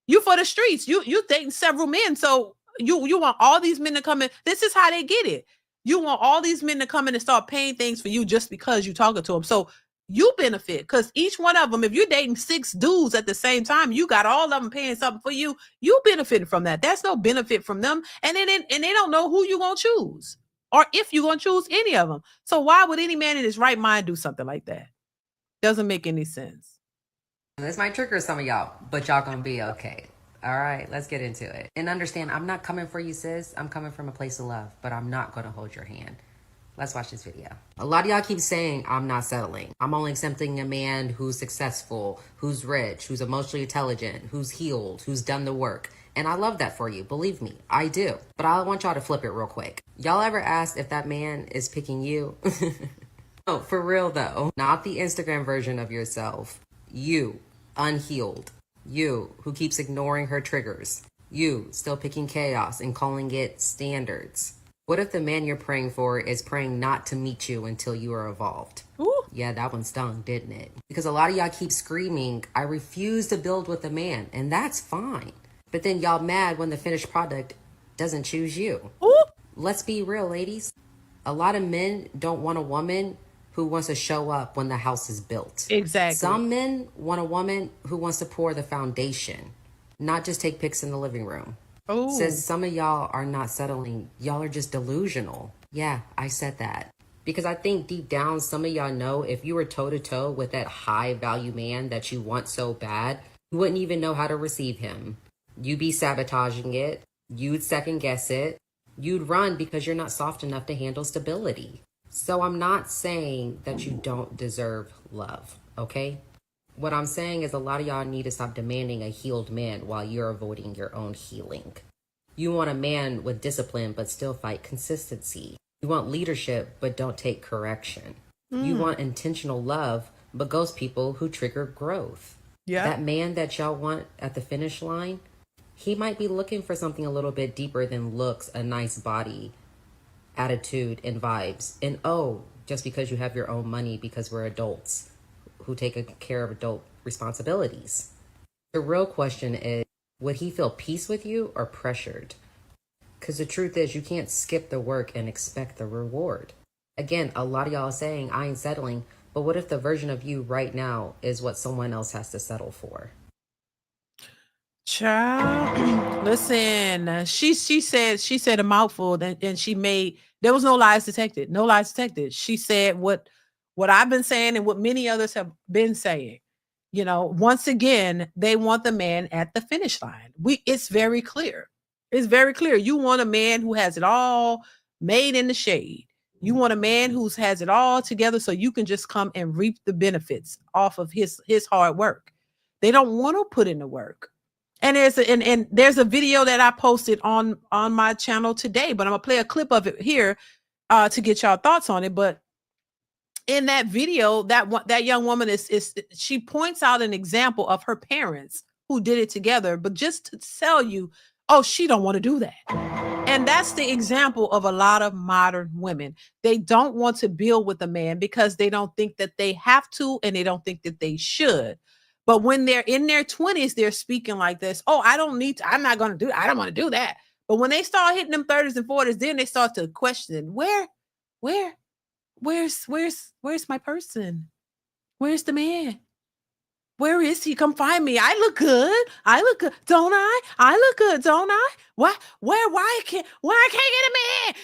Speaker 1: You for the streets. You dating several men. So you want all these men to come in. This is how they get it. You want all these men to come in and start paying things for you just because you're talking to them. So you benefit because each one of them, if you're dating 6 dudes at the same time, you got all of them paying something for you. You benefited from that. That's no benefit from them. And they don't know who you're going to choose or if you're going to choose any of them. So why would any man in his right mind do something like that? Doesn't make any sense.
Speaker 4: This might trigger some of y'all, but y'all gonna be okay. All right, let's get into it. And understand, I'm not coming for you, sis. I'm coming from a place of love, but I'm not gonna hold your hand. Let's watch this video. A lot of y'all keep saying I'm not settling. I'm only accepting a man who's successful, who's rich, who's emotionally intelligent, who's healed, who's done the work. And I love that for you. Believe me, I do. But I want y'all to flip it real quick. Y'all ever asked if that man is picking you? No, for real though. Not the Instagram version of yourself. You, unhealed. You, who keeps ignoring her triggers. You, still picking chaos and calling it standards. What if the man you're praying for is praying not to meet you until you are evolved? Ooh. Yeah, that one stung, didn't it? Because a lot of y'all keep screaming, I refuse to build with a man, and that's fine. But then y'all mad when the finished product doesn't choose you. Ooh. Let's be real, ladies. A lot of men don't want a woman who wants to show up when the house is built.
Speaker 1: Exactly.
Speaker 4: Some men want a woman who wants to pour the foundation, not just take pics in the living room. Oh. Says some of y'all are not settling. Y'all are just delusional. Yeah, I said that. Because I think deep down, some of y'all know if you were toe to toe with that high value man that you want so bad, you wouldn't even know how to receive him. You'd be sabotaging it. You'd second guess it. You'd run because you're not soft enough to handle stability. So I'm not saying that you don't deserve love, okay? What I'm saying is a lot of y'all need to stop demanding a healed man while you're avoiding your own healing. You want a man with discipline but still fight consistency. You want leadership but don't take correction. You want intentional love but ghost people who trigger growth. Yeah. That man that y'all want at the finish line, he might be looking for something a little bit deeper than looks, a nice body, attitude, and vibes. And oh, just because you have your own money because we're adults who take care of adult responsibilities. The real question is, would he feel peace with you or pressured? Because the truth is, you can't skip the work and expect the reward. Again, a lot of y'all are saying, I ain't settling, but what if the version of you right now is what someone else has to settle for?
Speaker 1: Child, listen, she said a mouthful and she made, there was no lies detected. No lies detected. She said what I've been saying and what many others have been saying. You know, once again, they want the man at the finish line. It's very clear. It's very clear. You want a man who has it all made in the shade. You want a man who has it all together so you can just come and reap the benefits off of his hard work. They don't want to put in the work. And there's a video that I posted on my channel today, but I'm gonna play a clip of it here to get y'all thoughts on it. But in that video, that young woman is she points out an example of her parents who did it together, but just to tell you, oh, she don't want to do that. And that's the example of a lot of modern women. They don't want to build with a man because they don't think that they have to, and they don't think that they should. But when they're in their 20s, they're speaking like this. Oh, I don't need to, I'm not going to do it. I don't want to do that. But when they start hitting them 30s and 40s, then they start to question, where's my person? Where's the man? Where is he? Come find me. I look good. I look good. Don't I? I look good. Don't I? Why I can't get a man?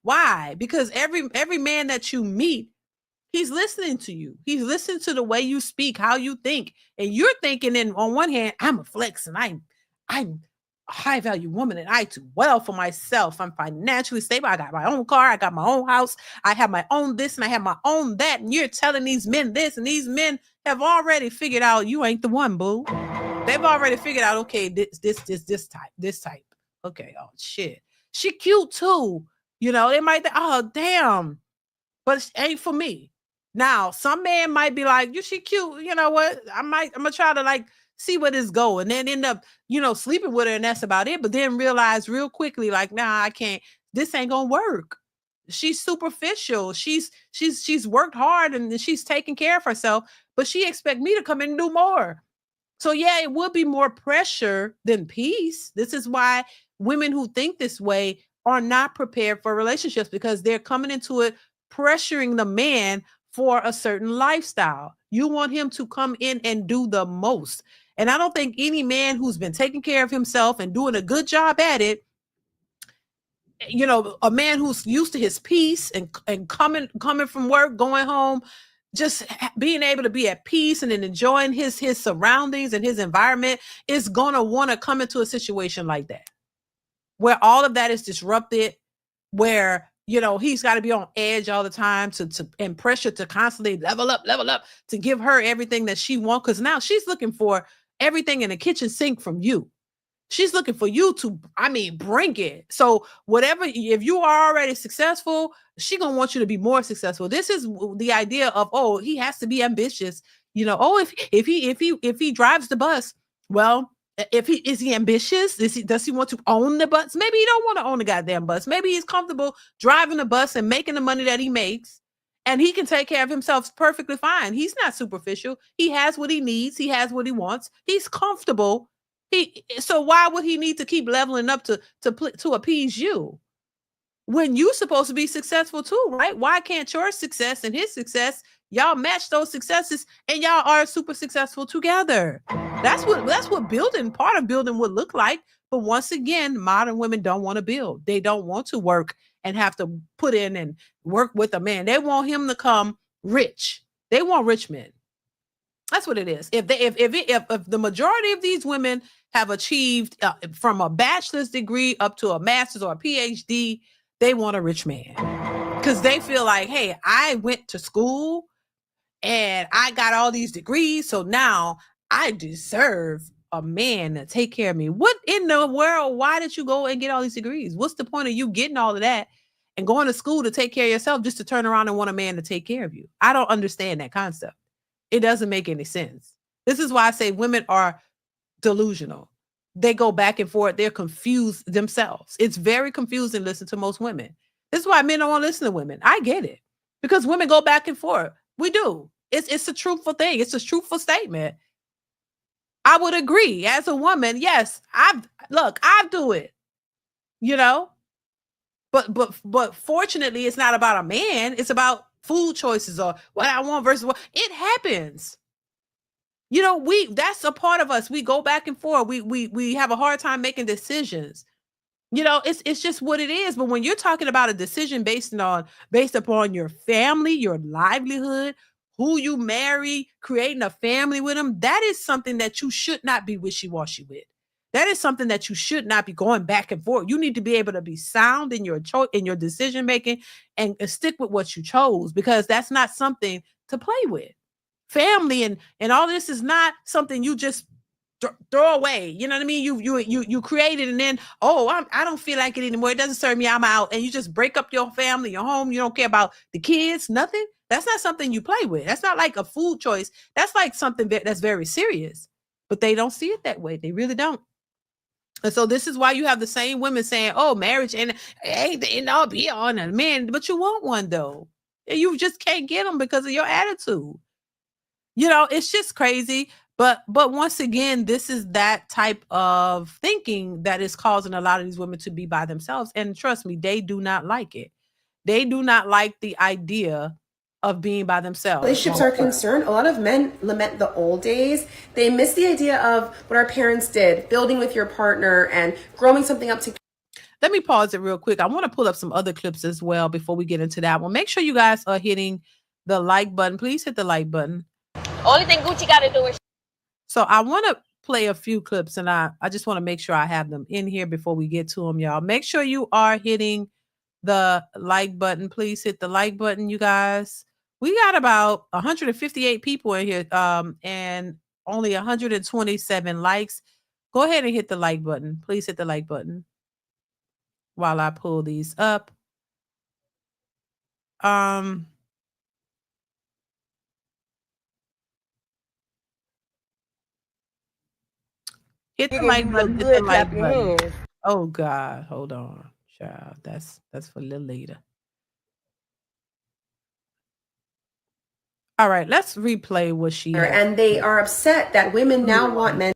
Speaker 1: Why? Because every man that you meet, he's listening to you. He's listening to the way you speak, how you think. And you're thinking on one hand, I'm a flex and I'm a high value woman and I do well for myself. I'm financially stable. I got my own car. I got my own house. I have my own this and I have my own that. And you're telling these men this, and these men have already figured out you ain't the one, boo. They've already figured out, okay, this type. Okay, oh shit. She cute too. You know, they might think, oh damn, but it ain't for me. Now, some man might be like, she cute. You know what? I'm gonna try to like see where this go, and then end up, sleeping with her, and that's about it. But then realize real quickly, like, nah, I can't. This ain't gonna work. She's superficial. She's worked hard and she's taking care of herself, but she expect me to come in and do more. So yeah, it would be more pressure than peace. This is why women who think this way are not prepared for relationships, because they're coming into it pressuring the man for a certain lifestyle. You want him to come in and do the most. And I don't think any man who's been taking care of himself and doing a good job at it, a man who's used to his peace and coming from work, going home, just being able to be at peace and then enjoying his surroundings and his environment, is going to want to come into a situation like that, where all of that is disrupted, where, he's got to be on edge all the time and pressure to constantly level up, to give her everything that she wants. Because now she's looking for everything in the kitchen sink from you. She's looking for you to, bring it. So whatever, if you are already successful, she going to want you to be more successful. This is the idea of, oh, he has to be ambitious. If he drives the bus, well, is he ambitious? Does he want to own the bus? Maybe he don't want to own the goddamn bus. Maybe he's comfortable driving the bus and making the money that he makes, and he can take care of himself perfectly fine. He's not superficial. He has what he needs. He has what he wants. He's comfortable. So why would he need to keep leveling up to appease you when you're supposed to be successful too, right? Why can't your success and his success, y'all match those successes and y'all are super successful together? That's what part of building would look like. But once again, modern women don't want to build. They don't want to work and have to put in and work with a man. They want him to come rich. They want rich men. That's what it is. If the majority of these women have achieved from a bachelor's degree up to a master's or a PhD, they want a rich man, because they feel like, hey, I went to school and I got all these degrees, so now I deserve a man to take care of me. What in the world? Why did you go and get all these degrees? What's the point of you getting all of that and going to school to take care of yourself just to turn around and want a man to take care of you? I don't understand that concept. It doesn't make any sense. This is why I say women are delusional. They go back and forth. They're confused themselves. It's very confusing to listen to most women. This is why men don't want to listen to women. I get it, because women go back and forth. We do. It's a truthful thing. It's a truthful statement. I would agree as a woman. Yes, I do it, but fortunately it's not about a man. It's about food choices or what I want versus what it happens. That's a part of us. We go back and forth. We have a hard time making decisions. It's just what it is. But when you're talking about a decision based upon your family, your livelihood, who you marry, creating a family with them, that is something that you should not be wishy-washy with. That is something that you should not be going back and forth. You need to be able to be sound in your decision making and stick with what you chose, because that's not something to play with. Family and all this is not something you just throw away. You know what I mean? You create it, and then I don't feel like it anymore. It doesn't serve me. I'm out, and you just break up your family, your home. You don't care about the kids, nothing. That's not something you play with. That's not like a food choice. That's like something that's very serious. But they don't see it that way. They really don't. And so this is why you have the same women saying, "Oh, marriage and ain't the end all be on a man," but you want one though. And you just can't get them because of your attitude. You know, it's just crazy. But once again, this is that type of thinking that is causing a lot of these women to be by themselves. And trust me, they do not like it. They do not like the idea of being by themselves.
Speaker 5: Relationships are concerned. A lot of men lament the old days. They miss the idea of what our parents did, building with your partner and growing something up together.
Speaker 1: Let me pause it real quick. I want to pull up some other clips as well before we get into that one. Make sure you guys are hitting the like button. Please hit the like button.
Speaker 6: Only thing Gucci got to do is.
Speaker 1: So I want to play a few clips, and I just want to make sure I have them in here before we get to them, y'all. Make sure you are hitting the like button. Please hit the like button, you guys. We got about 158 people in here, and only 127 likes. Go ahead and hit the like button. Please hit the like button while I pull these up. Hit the like button. Hit the like button. Oh God, hold on, child. That's for a little later. All right, let's replay what she had.
Speaker 5: And they are upset that women now want men.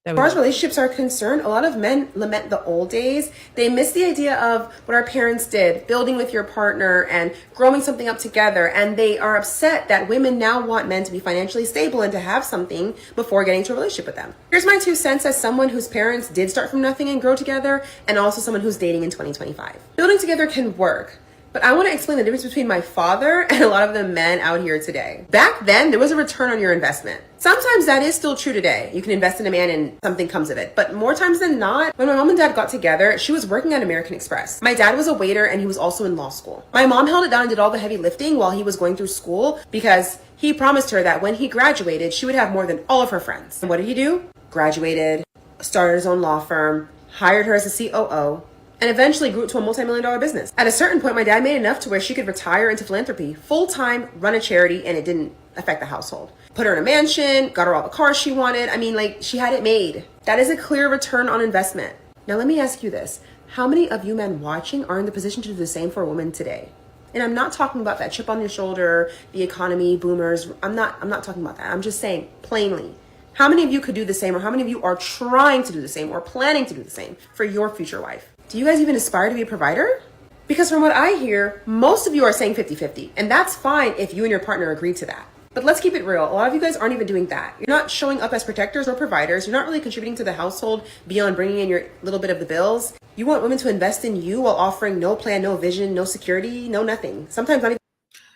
Speaker 5: As far as relationships are concerned, a lot of men lament the old days. They miss the idea of what our parents did, building with your partner and growing something up together. And they are upset that women now want men to be financially stable and to have something before getting into a relationship with them. Here's my 2 cents as someone whose parents did start from nothing and grow together, and also someone who's dating in 2025. Building together can work. But I want to explain the difference between my father and a lot of the men out here today. Back then, there was a return on your investment. Sometimes that is still true today. You can invest in a man and something comes of it. But more times than not, when my mom and dad got together, she was working at American Express. My dad was a waiter and he was also in law school. My mom held it down and did all the heavy lifting while he was going through school because he promised her that when he graduated, she would have more than all of her friends. And what did he do? Graduated, started his own law firm, hired her as a COO, and eventually grew it to a multi-million-dollar business. At a certain point, my dad made enough to where she could retire into philanthropy, full-time, run a charity, and it didn't affect the household. Put her in a mansion, got her all the cars she wanted. I mean, like, she had it made. That is a clear return on investment. Now, let me ask you this. How many of you men watching are in the position to do the same for a woman today? And I'm not talking about that chip on your shoulder, the economy, boomers. I'm not talking about that. I'm just saying, plainly, how many of you could do the same, or how many of you are trying to do the same or planning to do the same for your future wife? Do you guys even aspire to be a provider? Because from what I hear, most of you are saying 50-50, and that's fine if you and your partner agree to that. But let's keep it real. A lot of you guys aren't even doing that. You're not showing up as protectors or providers. You're not really contributing to the household beyond bringing in your little bit of the bills. You want women to invest in you while offering no plan, no vision, no security, no nothing. Sometimes not even.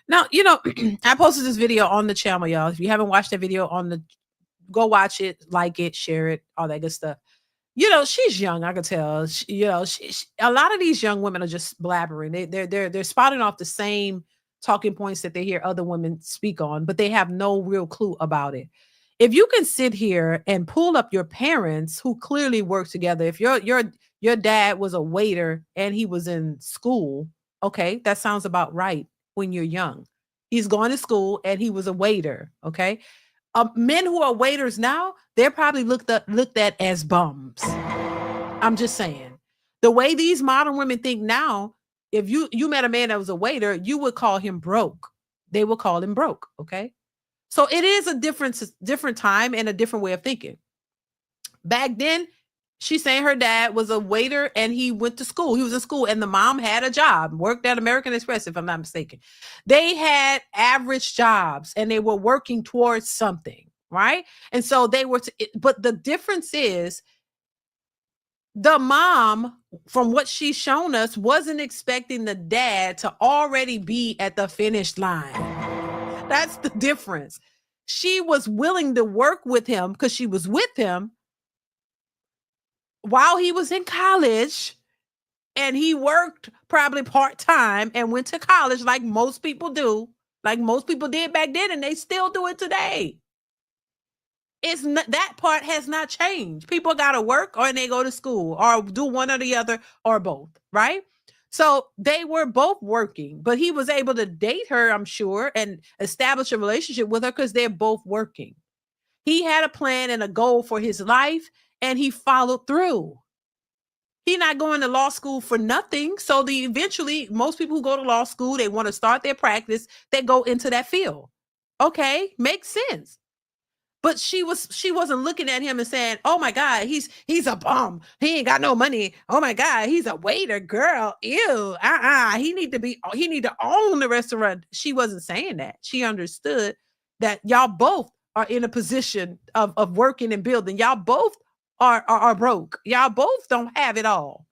Speaker 1: Now, you know, I posted this video on the channel, y'all. If you haven't watched that video go watch it, like it, share it, all that good stuff. You know, she's young. I could tell. A lot of these young women are just blabbering. They're spouting off the same talking points that they hear other women speak on, but they have no real clue about it. If you can sit here and pull up your parents who clearly work together, if your dad was a waiter and he was in school, okay, that sounds about right. When you're young, he's going to school and he was a waiter. Okay. Men who are waiters now, they're probably looked at as bums. I'm just saying. The way these modern women think now, if you met a man that was a waiter, you would call him broke. They will call him broke, okay? So it is a different time and a different way of thinking. Back then, she's saying her dad was a waiter and he went to school. He was in school and the mom had a job, worked at American Express, if I'm not mistaken. They had average jobs and they were working towards something, right? And so they were, but the difference is the mom, from what she's shown us, wasn't expecting the dad to already be at the finish line. That's the difference. She was willing to work with him because she was with him while he was in college, and he worked probably part-time and went to college like most people do, like most people did back then, and they still do it today. It's not, that part has not changed. People got to work or they go to school or do one or the other or both, right? So they were both working, but he was able to date her, I'm sure, and establish a relationship with her because they're both working. He had a plan and a goal for his life, and he followed through. He's not going to law school for nothing. So eventually, most people who go to law school, they want to start their practice, they go into that field. Okay, makes sense. But she wasn't looking at him and saying, "Oh my God, he's a bum. He ain't got no money. Oh my God, he's a waiter, girl. Ew. He need to own the restaurant." She wasn't saying that. She understood that y'all both are in a position of working and building. Y'all both are broke. Y'all both don't have it all.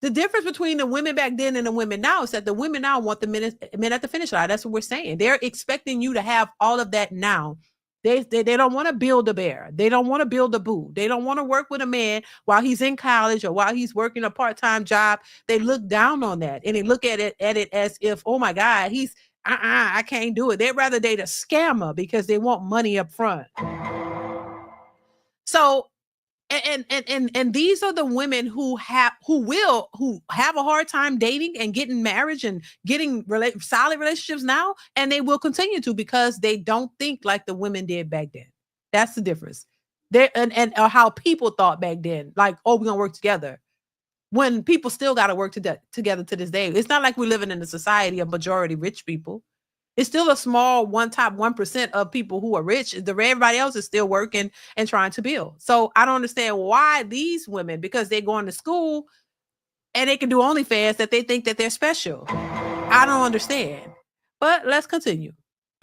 Speaker 1: The difference between the women back then and the women now is that the women now want the men at the finish line. That's what we're saying. They're expecting you to have all of that now. They don't want to build a bear. They don't want to build a boo. They don't want to work with a man while he's in college or while he's working a part-time job. They look down on that and they look at it as if, oh my God, he's I can't do it. They'd rather date a scammer because they want money up front. So and these are the women who have a hard time dating and getting marriage and getting solid relationships now, and they will continue to because they don't think like the women did back then. That's the difference. They and how people thought back then, like, oh, we're gonna work together. When people still got to work together to this day. It's not like we're living in a society of majority rich people. It's still a small top 1% of people who are rich. Everybody else is still working and trying to build. So I don't understand why these women, because they're going to school and they can do OnlyFans, that they think that they're special. I don't understand. But let's continue.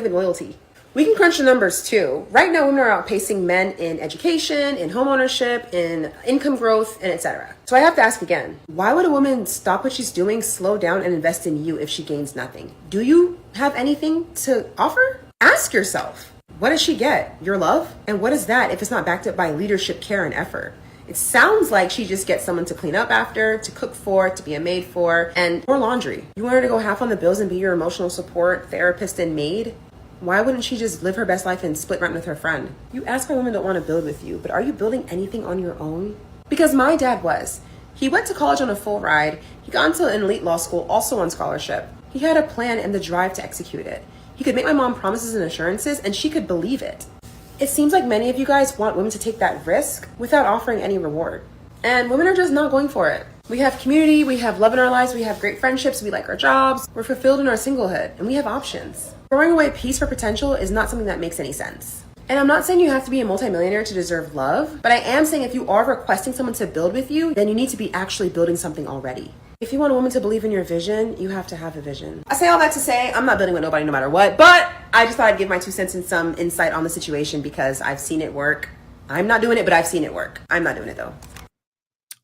Speaker 5: Loyalty. We can crunch the numbers too. Right now, women are outpacing men in education, in home ownership, in income growth, and etc. So I have to ask again, why would a woman stop what she's doing, slow down, and invest in you if she gains nothing? Do you have anything to offer? Ask yourself, what does she get? Your love? And what is that if it's not backed up by leadership, care, and effort? It sounds like she just gets someone to clean up after, to cook for, to be a maid for, and more laundry. You want her to go half on the bills and be your emotional support, therapist, and maid? Why wouldn't she just live her best life and split rent with her friend? You ask why women don't want to build with you, but are you building anything on your own? Because my dad was. He went to college on a full ride. He got into an elite law school, also on scholarship. He had a plan and the drive to execute it. He could make my mom promises and assurances, and she could believe it. It seems like many of you guys want women to take that risk without offering any reward. And women are just not going for it. We have community, we have love in our lives, we have great friendships, we like our jobs, we're fulfilled in our singlehood, and we have options. Throwing away peace for potential is not something that makes any sense. And I'm not saying you have to be a multimillionaire to deserve love, but I am saying if you are requesting someone to build with you, then you need to be actually building something already. If you want a woman to believe in your vision, you have to have a vision. I say all that to say I'm not building with nobody no matter what, but I just thought I'd give my 2 cents and some insight on the situation because I've seen it work. I'm not doing it, but I've seen it work. I'm not doing it though.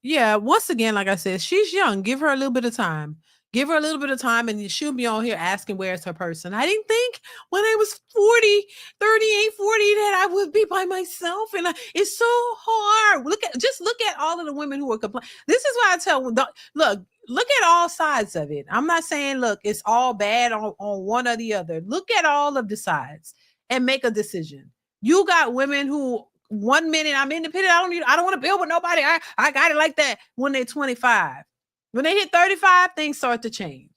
Speaker 1: Yeah, once again, like I said, she's young. Give her a little bit of time. Give her a little bit of time and she'll be on here asking where's her person. I didn't think when I was 40, 38, 40 that I would be by myself. And it's so hard. Look at all of the women who are complaining. This is why I tell them, look at all sides of it. I'm not saying, look, it's all bad on one or the other. Look at all of the sides and make a decision. You got women who 1 minute I'm independent. I don't want to build with nobody. I got it like that when they're 25. When they hit 35, things start to change.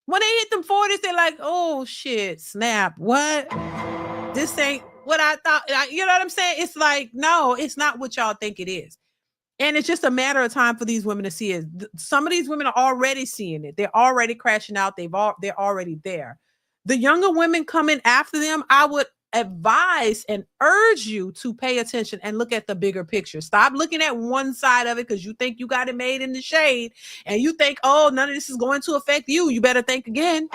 Speaker 1: When they hit them 40s, they're like, oh shit, snap. What? This ain't what I thought. You know what I'm saying? It's like, no, it's not what y'all think it is. And it's just a matter of time for these women to see it. Some of these women are already seeing it. They're already crashing out. They're already there. The younger women coming after them, I would advise and urge you to pay attention and look at the bigger picture. Stop looking at one side of it because you think you got it made in the shade and you think, oh, none of this is going to affect you. You better think again.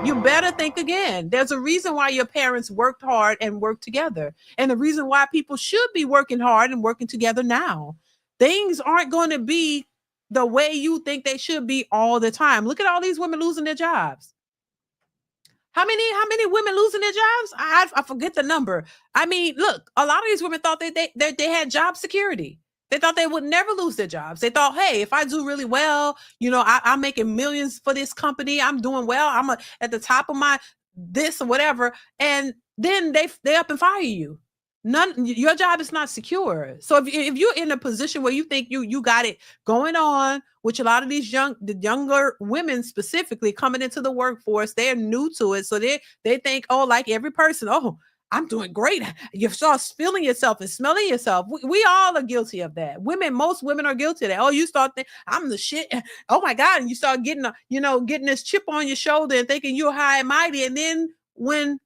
Speaker 1: You better think again. There's a reason why your parents worked hard and worked together. And the reason why people should be working hard and working together now. Things aren't going to be the way you think they should be all the time. Look at all these women losing their jobs. How many women losing their jobs? I forget the number. I mean, look, a lot of these women thought they had job security. They thought they would never lose their jobs. They thought, hey, if I do really well, I'm making millions for this company. I'm doing well. I'm at the top of my this or whatever. And then they up and fire you. Your job is not secure. So if you're in a position where you think you got it going on, which a lot of these younger women specifically coming into the workforce, they're new to it. So they think, oh, like every person, oh, I'm doing great. You start feeling yourself and smelling yourself. We all are guilty of that. Most women are guilty of that. Oh, you start thinking, I'm the shit. Oh my God. And you start getting getting this chip on your shoulder and thinking you're high and mighty. And then when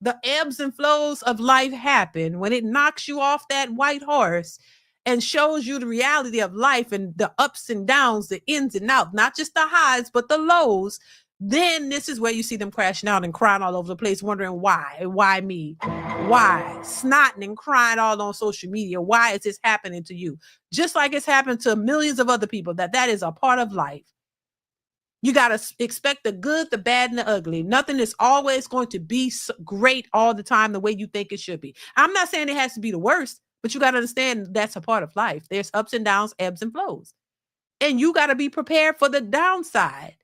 Speaker 1: the ebbs and flows of life happen, when it knocks you off that white horse and shows you the reality of life and the ups and downs, the ins and outs, not just the highs, but the lows, then this is where you see them crashing out and crying all over the place, wondering why me? Why? Snotting and crying all on social media. Why is this happening to you? Just like it's happened to millions of other people, that is a part of life. You got to expect the good, the bad, and the ugly. Nothing is always going to be great all the time the way you think it should be. I'm not saying it has to be the worst, but you got to understand that's a part of life. There's ups and downs, ebbs and flows. And you got to be prepared for the downside,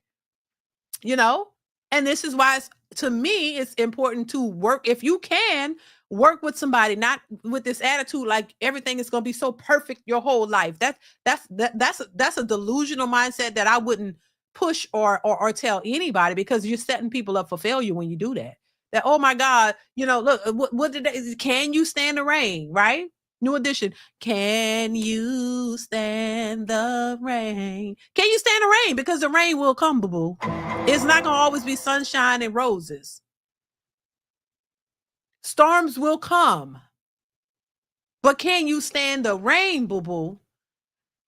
Speaker 1: And this is why, to me, it's important to work. If you can, work with somebody, not with this attitude like everything is going to be so perfect your whole life. That's a delusional mindset that I wouldn't push or tell anybody, because you're setting people up for failure when you do that. That, oh my God, look, what did they, can you stand the rain, right? New edition. Can you stand the rain? Can you stand the rain? Because the rain will come, boo-boo. It's not going to always be sunshine and roses. Storms will come. But can you stand the rain, boo-boo?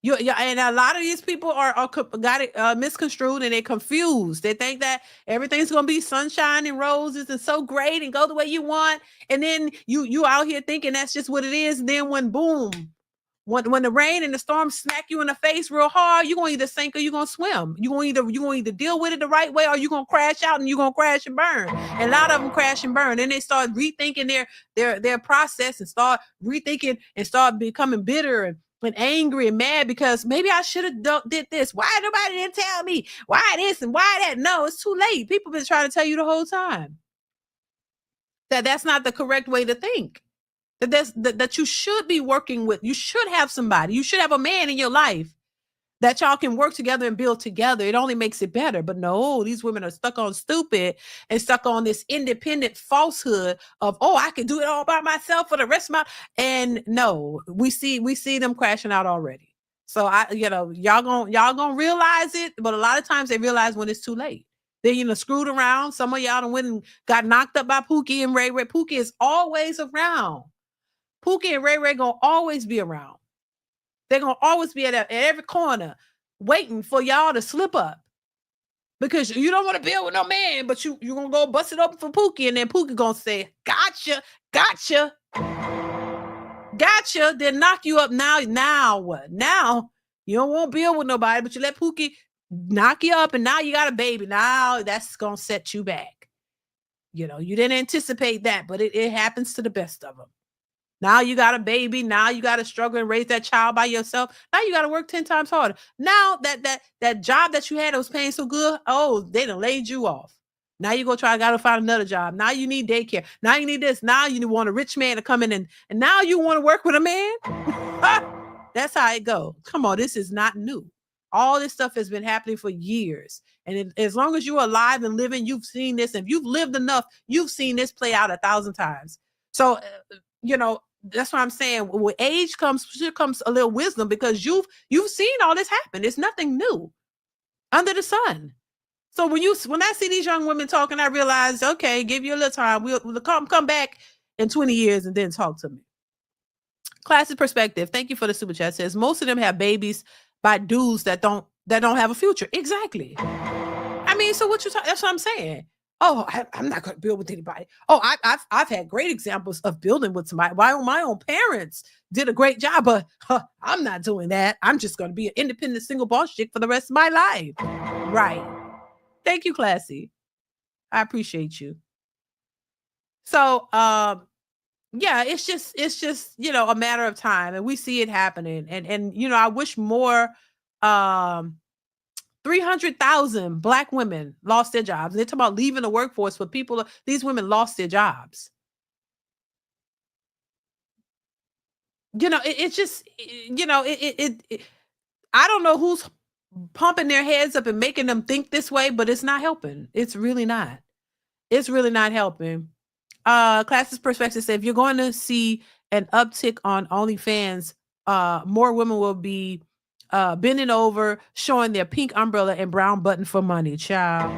Speaker 1: And a lot of these people got it misconstrued, and they're confused. They think that everything's gonna be sunshine and roses and so great and go the way you want. And then you out here thinking that's just what it is. And then when the rain and the storm smack you in the face real hard, you're gonna either sink or you're gonna swim. You're gonna either deal with it the right way, or you're gonna crash out and you're gonna crash and burn. And a lot of them crash and burn. And they start rethinking their process and start rethinking and start becoming bitter and angry and mad because maybe I should have did this. Why nobody didn't tell me? Why this and why that? No, it's too late. People been trying to tell you the whole time that that's not the correct way to think. That you should be working with. You should have somebody. You should have a man in your life that y'all can work together and build together. It only makes it better. But no, these women are stuck on stupid and stuck on this independent falsehood of, oh, I can do it all by myself for the rest of my. And no, we see them crashing out already. So y'all gonna realize it, but a lot of times they realize when it's too late. They screwed around. Some of y'all done went and got knocked up by Pookie and Ray Ray. Pookie is always around. Pookie and Ray Ray gonna always be around. They're going to always be at every corner waiting for y'all to slip up. Because you don't want to build with no man, but you're going to go bust it open for Pookie, and then Pookie going to say, gotcha. Then knock you up. Now what? Now you don't want to build with nobody, but you let Pookie knock you up, and now you got a baby. Now that's going to set you back. You didn't anticipate that, but it happens to the best of them. Now you got a baby. Now you got to struggle and raise that child by yourself. Now you got to work 10 times harder. Now that job that you had that was paying so good, oh, they done laid you off. Now you got to find another job. Now you need daycare. Now you need this. Now you want a rich man to come in and now you want to work with a man? That's how it goes. Come on, this is not new. All this stuff has been happening for years. And as long as you're alive and living, you've seen this. If you've lived enough, you've seen this play out 1,000 times. So, that's what I'm saying. With age comes a little wisdom, because you've seen all this happen. It's nothing new under the sun. So when I see these young women talking, I realize, okay, give you a little time. We'll come back in 20 years and then talk to me. Classic perspective. Thank you for the super chat. Says most of them have babies by dudes that don't have a future. Exactly. I mean, so that's what I'm saying. Oh, I'm not going to build with anybody. Oh, I've had great examples of building with somebody. My own parents did a great job, but I'm not doing that. I'm just going to be an independent single boss chick for the rest of my life. Right. Thank you, Classy. I appreciate you. So, yeah, it's just a matter of time, and we see it happening. And I wish more 300,000 Black women lost their jobs. They're talking about leaving the workforce, but these women lost their jobs. It's just, I don't know who's pumping their heads up and making them think this way, but it's not helping. It's really not. It's really not helping. Classes perspective said if you're going to see an uptick on OnlyFans, more women will be bending over, showing their pink umbrella and brown button for money, child.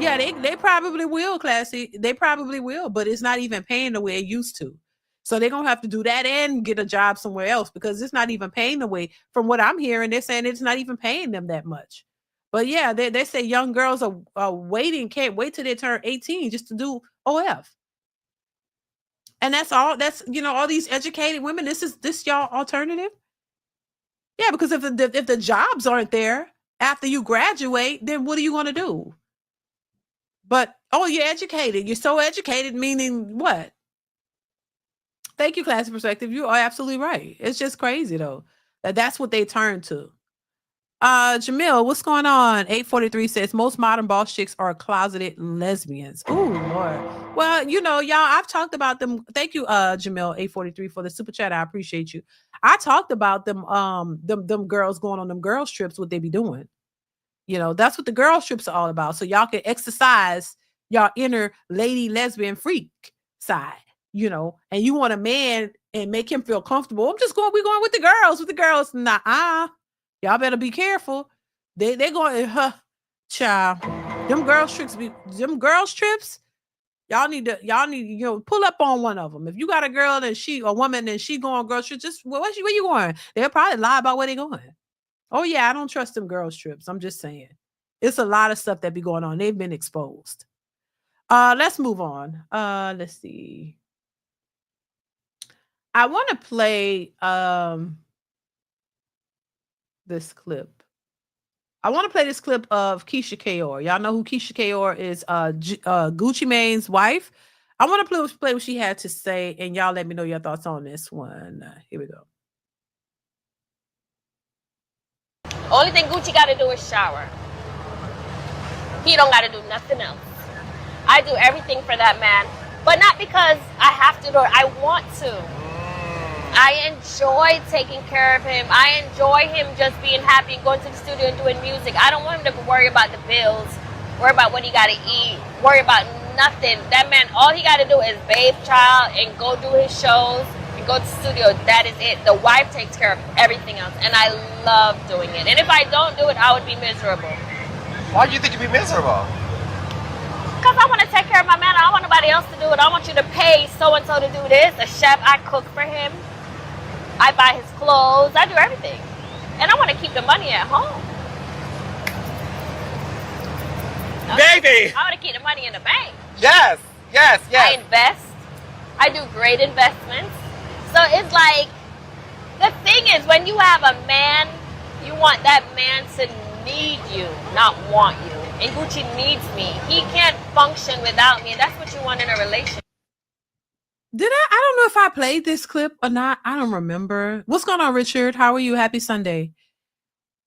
Speaker 1: Yeah, they probably will, Classy. They probably will, but it's not even paying the way it used to. So they're gonna have to do that and get a job somewhere else because it's not even paying the way. From what I'm hearing, they're saying it's not even paying them that much. But yeah, they say young girls are waiting, can't wait till they turn 18 just to do OF. And that's all. That's all these educated women. This y'all alternative. Yeah, because if the jobs aren't there after you graduate, then what are you going to do? But you're educated. You're so educated, meaning what? Thank you, Classy Perspective. You are absolutely right. It's just crazy though. That's what they turn to. Jamil, what's going on? 843 says most modern boss chicks are closeted lesbians. Oh Lord. Well, y'all, I've talked about them. Thank you, Jamil 843 for the super chat. I appreciate you. I talked about them, them girls going on them girls trips, what they be doing. That's what the girls trips are all about. So y'all can exercise y'all inner lady lesbian freak side, and you want a man and make him feel comfortable. We're going with the girls. Nah. Y'all better be careful. They going, child. Them girls trips. Y'all need to pull up on one of them. If you got a girl and a woman and she going girls trips, just where you going? They'll probably lie about where they going. Oh yeah, I don't trust them girls trips. I'm just saying. It's a lot of stuff that be going on. They've been exposed. Let's move on. Let's see. I want to play this clip. I want to play this clip of Keisha Kayor. Y'all know who Keisha Kayor is, Gucci Mane's wife. I want to play what she had to say, and y'all let me know your thoughts on this one. Here we go.
Speaker 6: Only thing Gucci got to do is shower. He don't got to do nothing else. I do everything for that man, but not because I have to do it. I want to. I enjoy taking care of him. I enjoy him just being happy and going to the studio and doing music. I don't want him to worry about the bills, worry about what he got to eat, worry about nothing. That man, all he got to do is bathe child and go do his shows and go to the studio. That is it. The wife takes care of everything else, and I love doing it. And if I don't do it, I would be miserable.
Speaker 7: Why do you think you'd be miserable?
Speaker 6: Because I want to take care of my man. I don't want nobody else to do it. I want you to pay so-and-so to do this. A chef, I cook for him. I buy his clothes. I do everything. And I want to keep the money at home.
Speaker 7: Baby!
Speaker 6: I want to keep the money in the bank.
Speaker 7: Yes.
Speaker 6: I invest. I do great investments. So it's like, the thing is, when you have a man, you want that man to need you, not want you. And Gucci needs me. He can't function without me. And that's what you want in a relationship.
Speaker 1: I don't know if I played this clip or not. I don't remember. What's going on, Richard? How are you? Happy Sunday.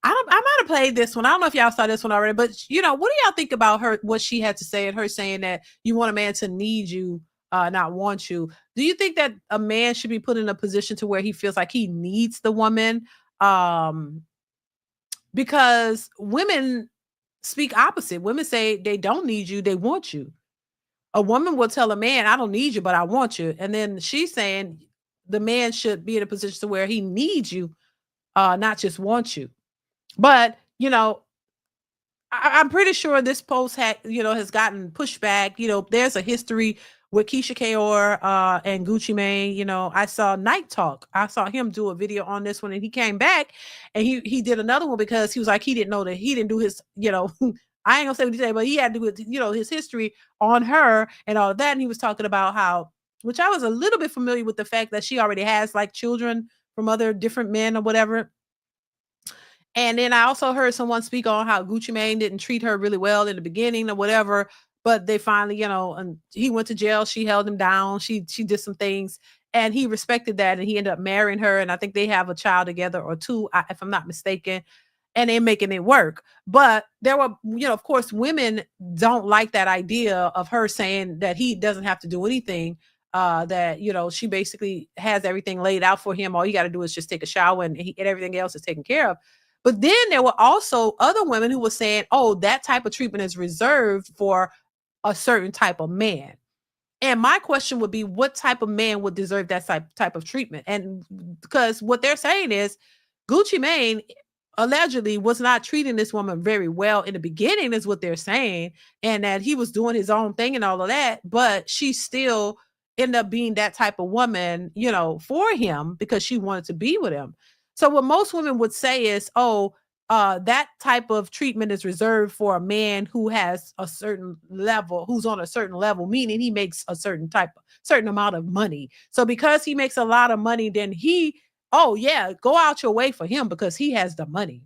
Speaker 1: I might have played this one. I don't know if y'all saw this one already, but what do y'all think about her, what she had to say, and her saying that you want a man to need you, not want you? Do you think that a man should be put in a position to where he feels like he needs the woman? Because women speak opposite. Women say they don't need you, they want you. A woman will tell a man, I don't need you, but I want you. And then she's saying the man should be in a position to where he needs you, not just wants you. But, I'm pretty sure this post has gotten pushback. There's a history with Keisha Kayor and Gucci Mane. I saw Night Talk. I saw him do a video on this one, and he came back and he did another one because he was like, he didn't know that he didn't do his, I ain't gonna say what he said, but he had to do with, his history on her and all of that. And he was talking about how, which I was a little bit familiar with the fact that she already has like children from other different men or whatever. And then I also heard someone speak on how Gucci Mane didn't treat her really well in the beginning or whatever, but they finally, and he went to jail. She held him down. She did some things and he respected that. And he ended up marrying her. And I think they have a child together or two, if I'm not mistaken, and they're making it work. But there were, of course, women don't like that idea of her saying that he doesn't have to do anything that, you know, she basically has everything laid out for him. All you got to do is just take a shower and everything else is taken care of. But then there were also other women who were saying, oh, that type of treatment is reserved for a certain type of man. And my question would be, what type of man would deserve that type of treatment? And because what they're saying is Gucci Mane allegedly was not treating this woman very well in the beginning, is what they're saying, and that he was doing his own thing and all of that, but she still ended up being that type of woman, you know, for him because she wanted to be with him. So what most women would say is, oh, that type of treatment is reserved for a man who has a certain level, who's on a certain level, meaning he makes a certain amount of money. So because he makes a lot of money, then oh yeah, go out your way for him because he has the money.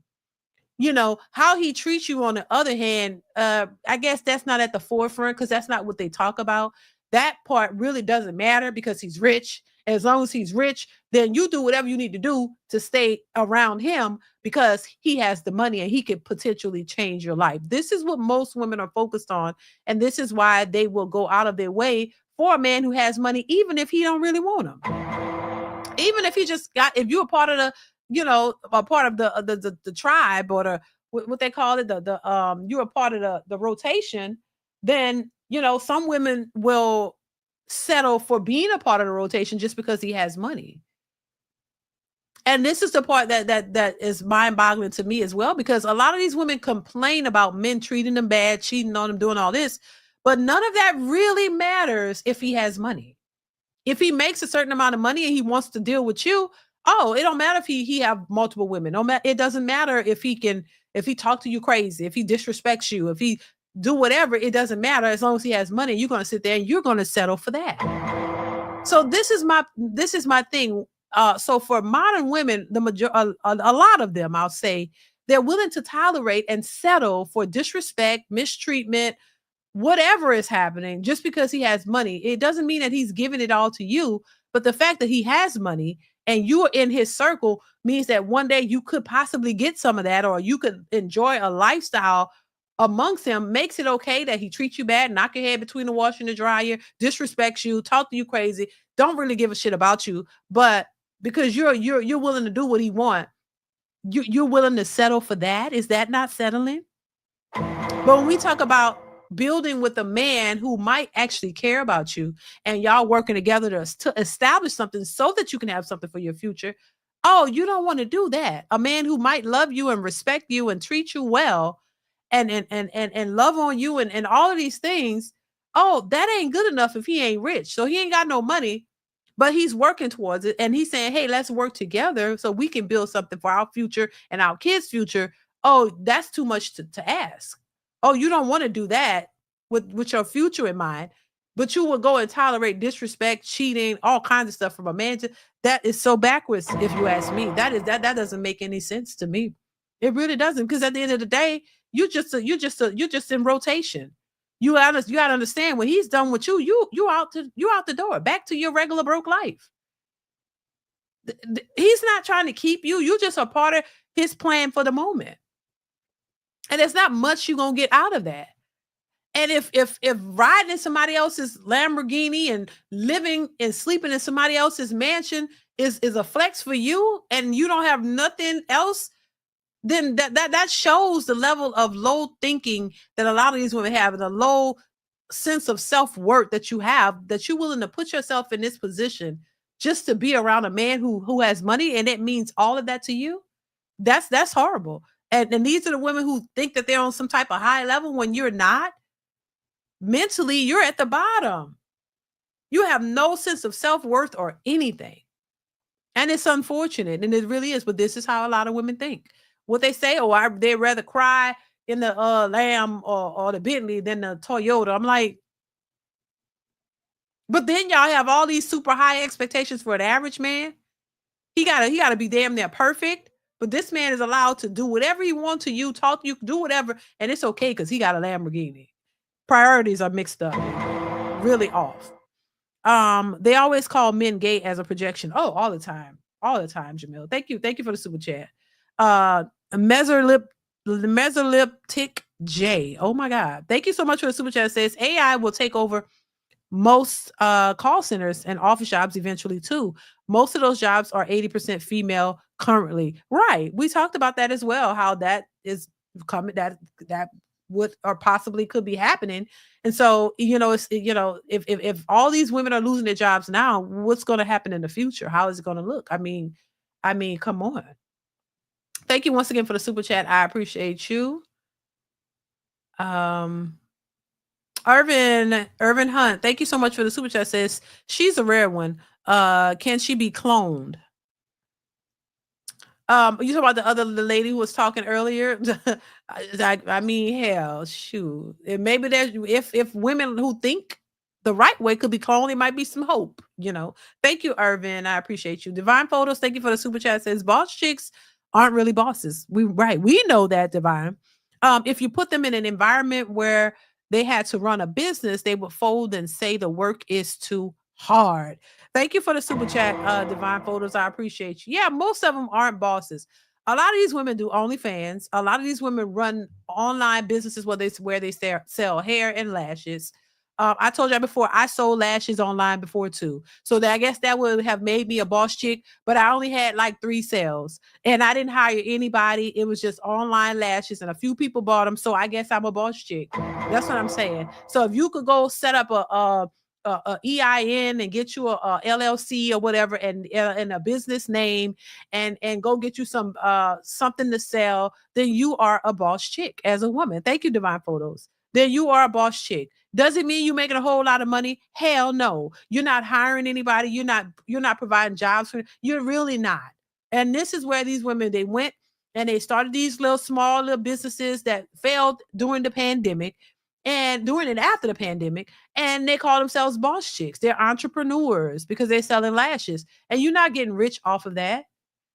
Speaker 1: You know, how he treats you on the other hand, I guess that's not at the forefront because that's not what they talk about. That part really doesn't matter because he's rich. As long as he's rich, then you do whatever you need to do to stay around him because he has the money and he could potentially change your life. This is what most women are focused on. And this is why they will go out of their way for a man who has money, even if he don't really want him. Even if he just if you're a part of the, you know, a part of the tribe or the, what they call it, you're a part of the rotation, then, you know, some women will settle for being a part of the rotation just because he has money. And this is the part that is mind-boggling to me as well, because a lot of these women complain about men treating them bad, cheating on them, doing all this, but none of that really matters if he has money. If he makes a certain amount of money and he wants to deal with you, oh, it don't matter if he have multiple women. It doesn't matter if he talk to you crazy, if he disrespects you, if he do whatever, it doesn't matter. As long as he has money, you're going to sit there and you're going to settle for that. So this is my thing. So for modern women, a lot of them, I'll say, they're willing to tolerate and settle for disrespect, mistreatment, whatever is happening, just because he has money. It doesn't mean that he's giving it all to you, but the fact that he has money and you're in his circle means that one day you could possibly get some of that, or you could enjoy a lifestyle amongst him. Makes it okay that he treats you bad, knock your head between the washer and the dryer, disrespects you, talk to you crazy, don't really give a shit about you, but because you're willing to do what he wants, you're willing to settle for that. Is that not settling? But when we talk about building with a man who might actually care about you and y'all working together to establish something so that you can have something for your future, oh, you don't want to do that. A man who might love you and respect you and treat you well and love on you and all of these things, oh, that ain't good enough if he ain't rich. So he ain't got no money, but he's working towards it. And he's saying, hey, let's work together so we can build something for our future and our kids' future. Oh, that's too much to ask. Oh, you don't want to do that with your future in mind, but you will go and tolerate disrespect, cheating, all kinds of stuff from a man. That is so backwards, if you ask me. That doesn't make any sense to me. It really doesn't, because at the end of the day, you're just in rotation. You got to understand, when he's done with you, you out the door, back to your regular broke life. He's not trying to keep you. You just a part of his plan for the moment. And there's not much you're going to get out of that. And if riding in somebody else's Lamborghini and living and sleeping in somebody else's mansion is a flex for you, and you don't have nothing else, then that shows the level of low thinking that a lot of these women have, and a low sense of self-worth that you have, that you're willing to put yourself in this position just to be around a man who has money, and it means all of that to you. That's horrible. And these are the women who think that they're on some type of high level when you're not. Mentally, you're at the bottom. You have no sense of self-worth or anything. And it's unfortunate, and it really is, but this is how a lot of women think. What they say, they'd rather cry in the Lamb or the Bentley than the Toyota. I'm like, but then y'all have all these super high expectations for an average man. He gotta be damn near perfect. But this man is allowed to do whatever he wants to you, talk to you, do whatever, and it's okay because he got a Lamborghini. Priorities are mixed up, really off. They always call men gay as a projection. Oh, all the time, Jamil. Thank you for the super chat. Mesoliptic J. Oh my God, thank you so much for the super chat. It says AI will take over most call centers and office jobs eventually too. Most of those jobs are 80% female currently. Right. We talked about that as well, how that is coming, that would or possibly could be happening. And so, it's, if all these women are losing their jobs now, what's going to happen in the future? How is it going to look? I mean, come on. Thank you once again for the super chat. I appreciate you. Irvin Hunt, thank you so much for the super chat. Says she's a rare one. Can she be cloned? You talk about the lady who was talking earlier. I mean, hell, shoot. And maybe there's if women who think the right way could be cloned, it might be some hope. Thank you, Irvin. I appreciate you. Divine Photos, thank you for the super chat. Says boss chicks aren't really bosses. We know that, Divine. If you put them in an environment where they had to run a business, they would fold and say the work is too hard. Thank you for the super chat, Divine Photos. I appreciate you. Yeah, most of them aren't bosses. A lot of these women do OnlyFans. A lot of these women run online businesses where they sell hair and lashes. I told you before, I sold lashes online before too. So I guess that would have made me a boss chick, but I only had like 3 sales and I didn't hire anybody. It was just online lashes and a few people bought them. So I guess I'm a boss chick. That's what I'm saying. So if you could go set up a EIN and get you a LLC or whatever and a business name and go get you some something to sell, then you are a boss chick as a woman. Thank you, Divine Photos. Then you are a boss chick. Does it mean you're making a whole lot of money? Hell no. You're not hiring anybody. You're not providing jobs for. You're really not. And this is where these women, they went and they started these small little businesses that failed during the pandemic and during and after the pandemic. And they call themselves boss chicks. They're entrepreneurs because they're selling lashes. And you're not getting rich off of that.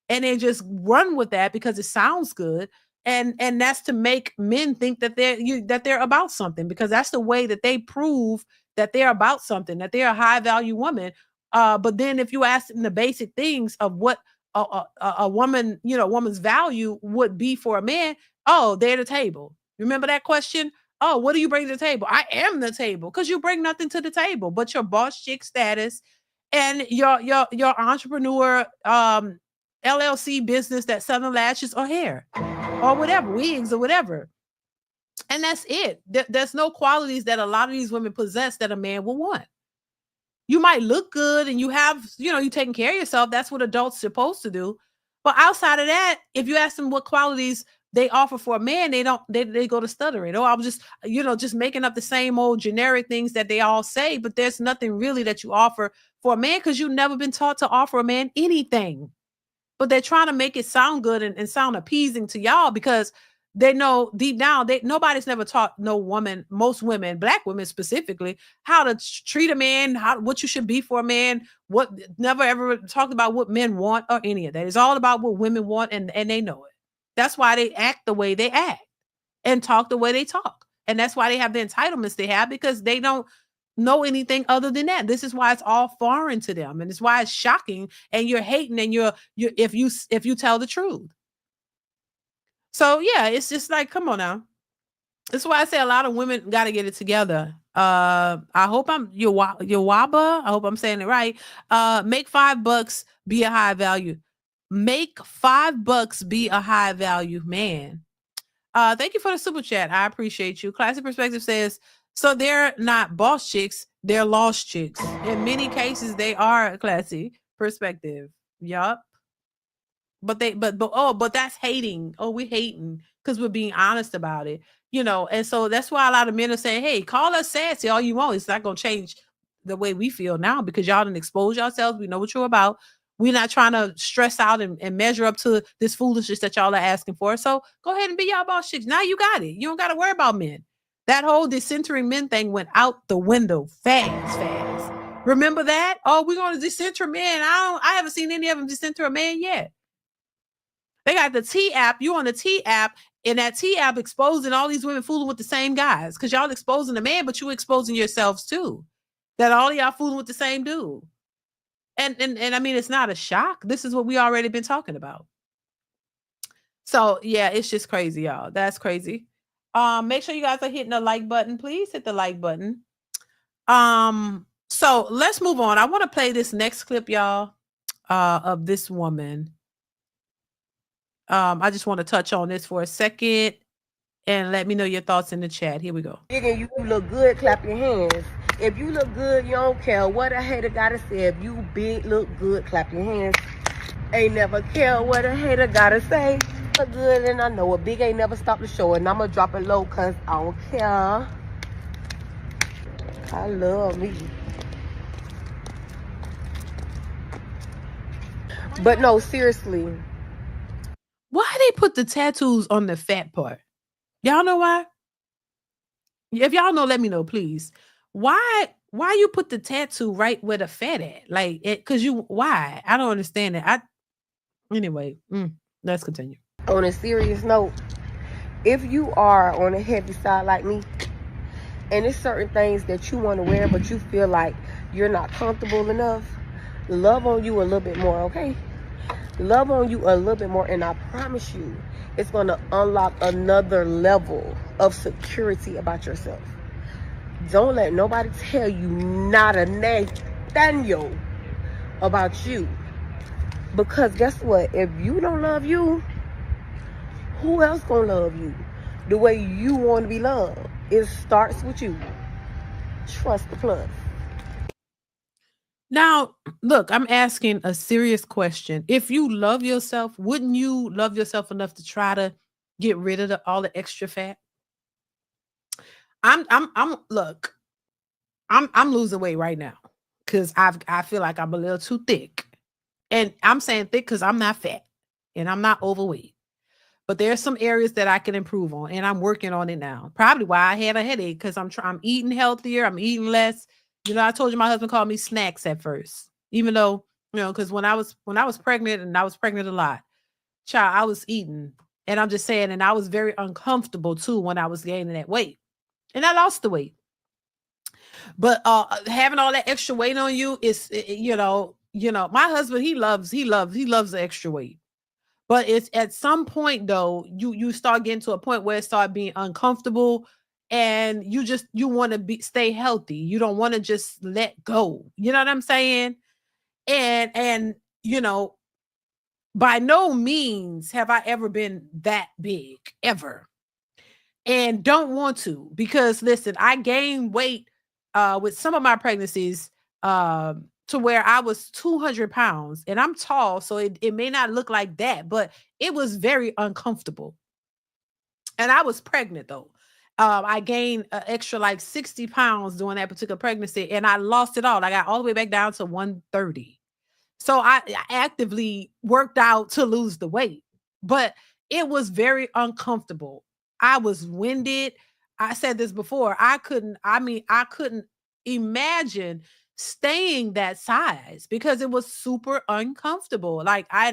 Speaker 1: And they just run with that because it sounds good. And that's to make men think that they're about something, because that's the way that they prove that they're about something, that they're a high value woman. But then if you ask them the basic things of what a woman, woman's value would be for a man, oh, they're the table. Remember that question? Oh, what do you bring to the table? I am the table, because you bring nothing to the table but your boss chick status and your entrepreneur LLC business that's selling lashes or hair or whatever, wigs or whatever. And that's it. There's no qualities that a lot of these women possess that a man will want. You might look good and you have, you taking care of yourself. That's what adults are supposed to do. But outside of that, if you ask them what qualities they offer for a man, they go to stuttering. Oh, I'm just, just making up the same old generic things that they all say, but there's nothing really that you offer for a man because you've never been taught to offer a man anything. But they're trying to make it sound good and sound appeasing to y'all because they know deep down nobody's never taught most women, black women specifically, how to treat a man, what you should be for a man, what never ever talked about what men want or any of that. It's all about what women want and they know it. That's why they act the way they act and talk the way they talk. And that's why they have the entitlements they have, because they don't know anything other than that. This is why it's all foreign to them, and it's why it's shocking. And you're hating, and you're if you tell the truth. So yeah, it's just like, come on now. That's why I say a lot of women got to get it together. I hope I'm your waba. I hope I'm saying it right. Make $5 be a high value. Make $5 be a high value, man. Thank you for the super chat. I appreciate you. Classic Perspective says, so they're not boss chicks, they're lost chicks. In many cases, they are. Classy Perspective. Yup. But that's hating. Oh, we're hating because we're being honest about it. And so that's why a lot of men are saying, hey, call us sassy all you want. It's not going to change the way we feel now, because y'all didn't expose yourselves. We know what you're about. We're not trying to stress out and measure up to this foolishness that y'all are asking for. So go ahead and be y'all boss chicks. Now you got it. You don't got to worry about men. That whole decentering men thing went out the window fast. Remember that? Oh, we're going to decenter men. I haven't seen any of them decenter a man yet. They got the T app. You on the T app, and that T app exposing all these women fooling with the same guys, because y'all exposing the man, but you exposing yourselves too. That all of y'all fooling with the same dude. And I mean, it's not a shock. This is what we already been talking about. So yeah, it's just crazy, y'all. That's crazy. Make sure you guys are hitting the like button. Please hit the like button. So let's move on. I want to play this next clip, y'all, of this woman. I just want to touch on this for a second and let me know your thoughts in the chat. Here we go.
Speaker 8: You look good, clap your hands. If you look good, you don't care what a hater gotta say. If you big, look good, clap your hands. Ain't never care what a hater gotta say. Look good, and I know a big ain't never stop the show, and I'ma drop it low cause I don't care. I love me. But no, seriously.
Speaker 1: Why they put the tattoos on the fat part? Y'all know why? If y'all know, let me know, please. Why you put the tattoo right where the fat at? Like it, cause why? I don't understand it. Anyway, let's continue.
Speaker 8: On a serious note, if you are on a heavy side like me, and there's certain things that you want to wear, but you feel like you're not comfortable enough, love on you a little bit more, okay? Love on you a little bit more, and I promise you, it's going to unlock another level of security about yourself. Don't let nobody tell you not a Nathaniel about you. Because guess what? If you don't love you, who else gonna love you the way you want to be loved? It starts with you. Trust the plus.
Speaker 1: Now, look, I'm asking a serious question. If you love yourself, wouldn't you love yourself enough to try to get rid of all the extra fat? I'm losing weight right now because I feel like I'm a little too thick. And I'm saying thick because I'm not fat and I'm not overweight. But there's some areas that I can improve on, and I'm working on it now. Probably why I had a headache, because I'm eating healthier, I'm eating less. You know, I told you my husband called me snacks at first, even though, you know, because when I was pregnant, and I was pregnant a lot, child, I was eating, and I'm just saying, and I was very uncomfortable too when I was gaining that weight, and I lost the weight. But having all that extra weight on you is, you know, my husband, he loves the extra weight. But it's at some point though, you start getting to a point where it starts being uncomfortable, and you want to stay healthy. You don't want to just let go. You know what I'm saying? And you know, by no means have I ever been that big ever. And don't want to, because listen, I gained weight with some of my pregnancies to where I was 200 pounds, and I'm tall, so it may not look like that, but it was very uncomfortable. And I was pregnant though. I gained an extra like 60 pounds during that particular pregnancy, and I lost it all. I got all the way back down to 130. So I actively worked out to lose the weight, but it was very uncomfortable. I was winded. I said this before. I couldn't imagine staying that size because it was super uncomfortable. Like I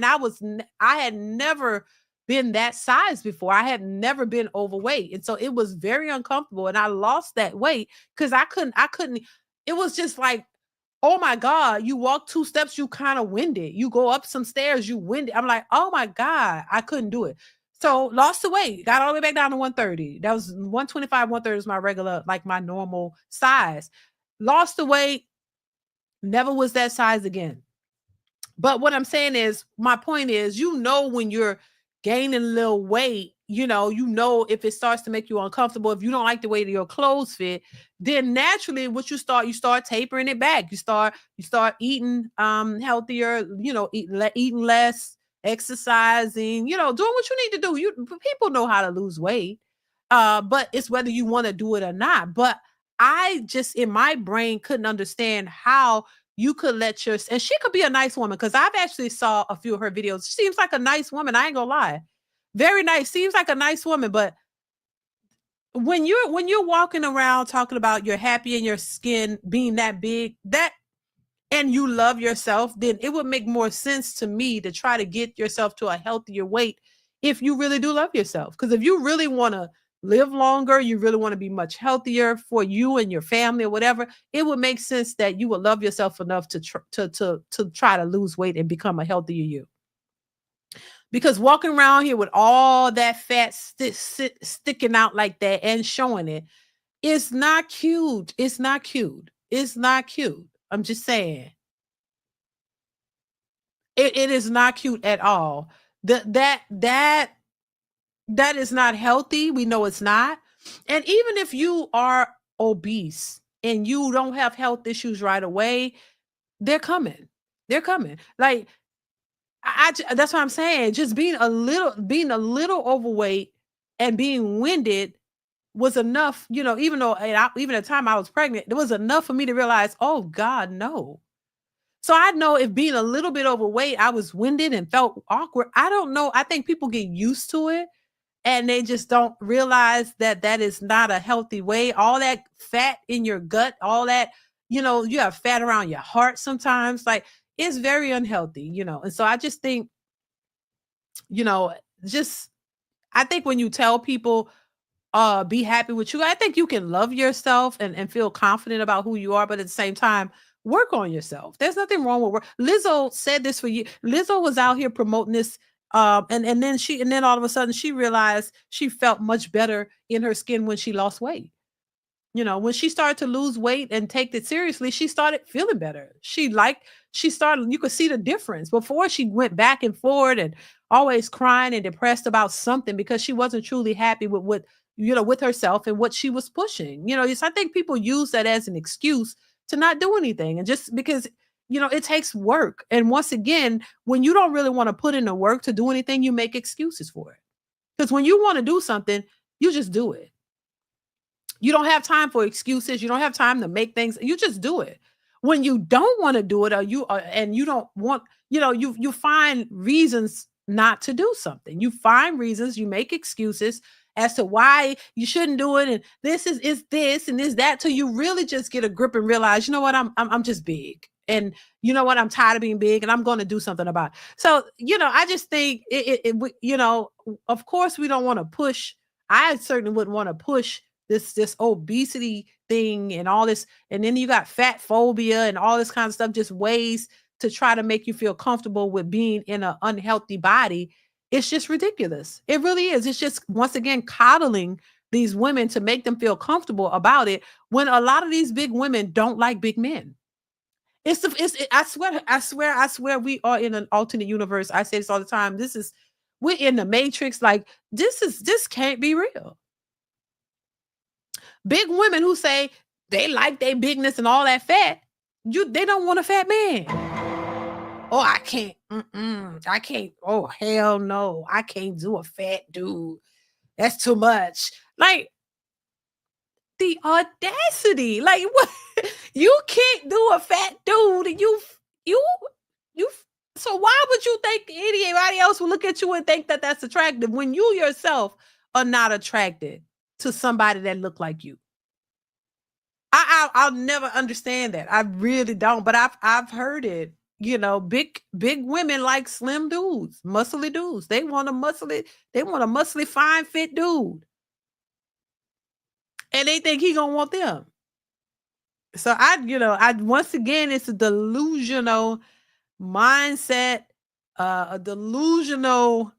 Speaker 1: had never been that size before. I had never been overweight. And so it was very uncomfortable. And I lost that weight because I couldn't, it was just like, oh my God, you walk 2 steps, you kind of winded. You go up some stairs, you winded. I'm like, oh my God, I couldn't do it. So lost the weight, got all the way back down to 130. That was 125, 130 is my regular, like my normal size. Lost the weight, never was that size again. But what I'm saying is, my point is, you know, when you're gaining a little weight, you know, if it starts to make you uncomfortable, if you don't like the way that your clothes fit, then naturally what you start tapering it back. You start eating healthier, you know, eating less, exercising, you know, doing what you need to do. People know how to lose weight. But it's whether you want to do it or not. But I just, in my brain, couldn't understand how you could let and she could be a nice woman, because I've actually saw a few of her videos. She seems like a nice woman. I ain't gonna lie. Very nice. Seems like a nice woman. But when you're walking around talking about you're happy in your skin being that big, and you love yourself, then it would make more sense to me to try to get yourself to a healthier weight if you really do love yourself. Because if you really want to live longer, you really want to be much healthier for you and your family or whatever, it would make sense that you would love yourself enough to try to lose weight and become a healthier you. Because walking around here with all that fat sticking out like that and showing it is not cute. It's not cute. It's not cute. I'm just saying. It is not cute at all. That is not healthy. We know it's not. And even if you are obese and you don't have health issues right away, they're coming. They're coming. Like that's what I'm saying. Just being a little overweight and being winded was enough, even though even at the time I was pregnant, it was enough for me to realize, oh God, no. So I know if being a little bit overweight, I was winded and felt awkward. I don't know. I think people get used to it and they just don't realize that that is not a healthy way. All that fat in your gut, all that, you have fat around your heart sometimes. Like it's very unhealthy, And so I just think, I think when you tell people, be happy with you, I think you can love yourself and feel confident about who you are, but at the same time, work on yourself. There's nothing wrong with work. Lizzo said this for you. Lizzo was out here promoting this, and then all of a sudden she realized she felt much better in her skin when she lost weight. When she started to lose weight and take it seriously, she started feeling better. You could see the difference. Before she went back and forward and always crying and depressed about something because she wasn't truly happy with with herself and what she was pushing. I think people use that as an excuse to not do anything. And just because, it takes work. And once again, when you don't really want to put in the work to do anything, you make excuses for it. Because when you want to do something, you just do it. You don't have time for excuses. You don't have time to make things. You just do it. When you don't want to do it, and you don't want, you find reasons not to do something. You find reasons. You make excuses as to why you shouldn't do it. And this is this and is that. Till you really just get a grip and realize, you know what, I'm just big. And you know what, I'm tired of being big, and I'm going to do something about it. So, I just think of course we don't want to push. I certainly wouldn't want to push this obesity thing and all this. And then you got fat phobia and all this kind of stuff, just ways to try to make you feel comfortable with being in an unhealthy body. It's just ridiculous. It really is. It's just, once again, coddling these women to make them feel comfortable about it when a lot of these big women don't like big men. I swear we are in an alternate universe. I say this all the time. We're in the Matrix. Like this can't be real. Big women who say they like their bigness and all that fat, they don't want a fat man. Oh, I can't. I can't. Oh, hell no. I can't do a fat dude. That's too much. Like, the audacity. Like, what? You can't do a fat dude. And you. So why would you think anybody else will look at you and think that that's attractive when you yourself are not attracted to somebody that look like you? I'll never understand that. I really don't. But I've heard it. Big women like slim dudes, muscly dudes. They want a muscly, fine, fit dude. And they think he gonna want them. So once again, it's a delusional mindset, a delusional,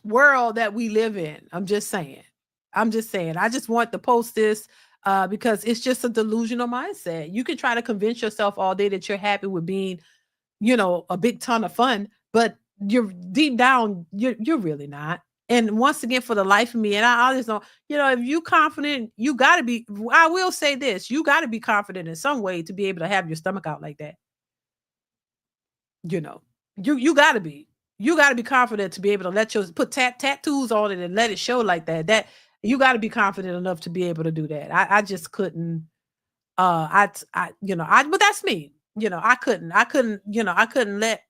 Speaker 1: world that we live in. I'm just saying. I just want to post this because it's just a delusional mindset. You can try to convince yourself all day that you're happy with being, a big ton of fun, but you're deep down, you're really not. And once again, for the life of me, and I just don't, if you confident, you got to be, I will say this, you got to be confident in some way to be able to have your stomach out like that. You got to be. You got to be confident to be able to put tattoos on it and let it show like that. That you got to be confident enough to be able to do that. I just couldn't. But that's me. I couldn't. I couldn't let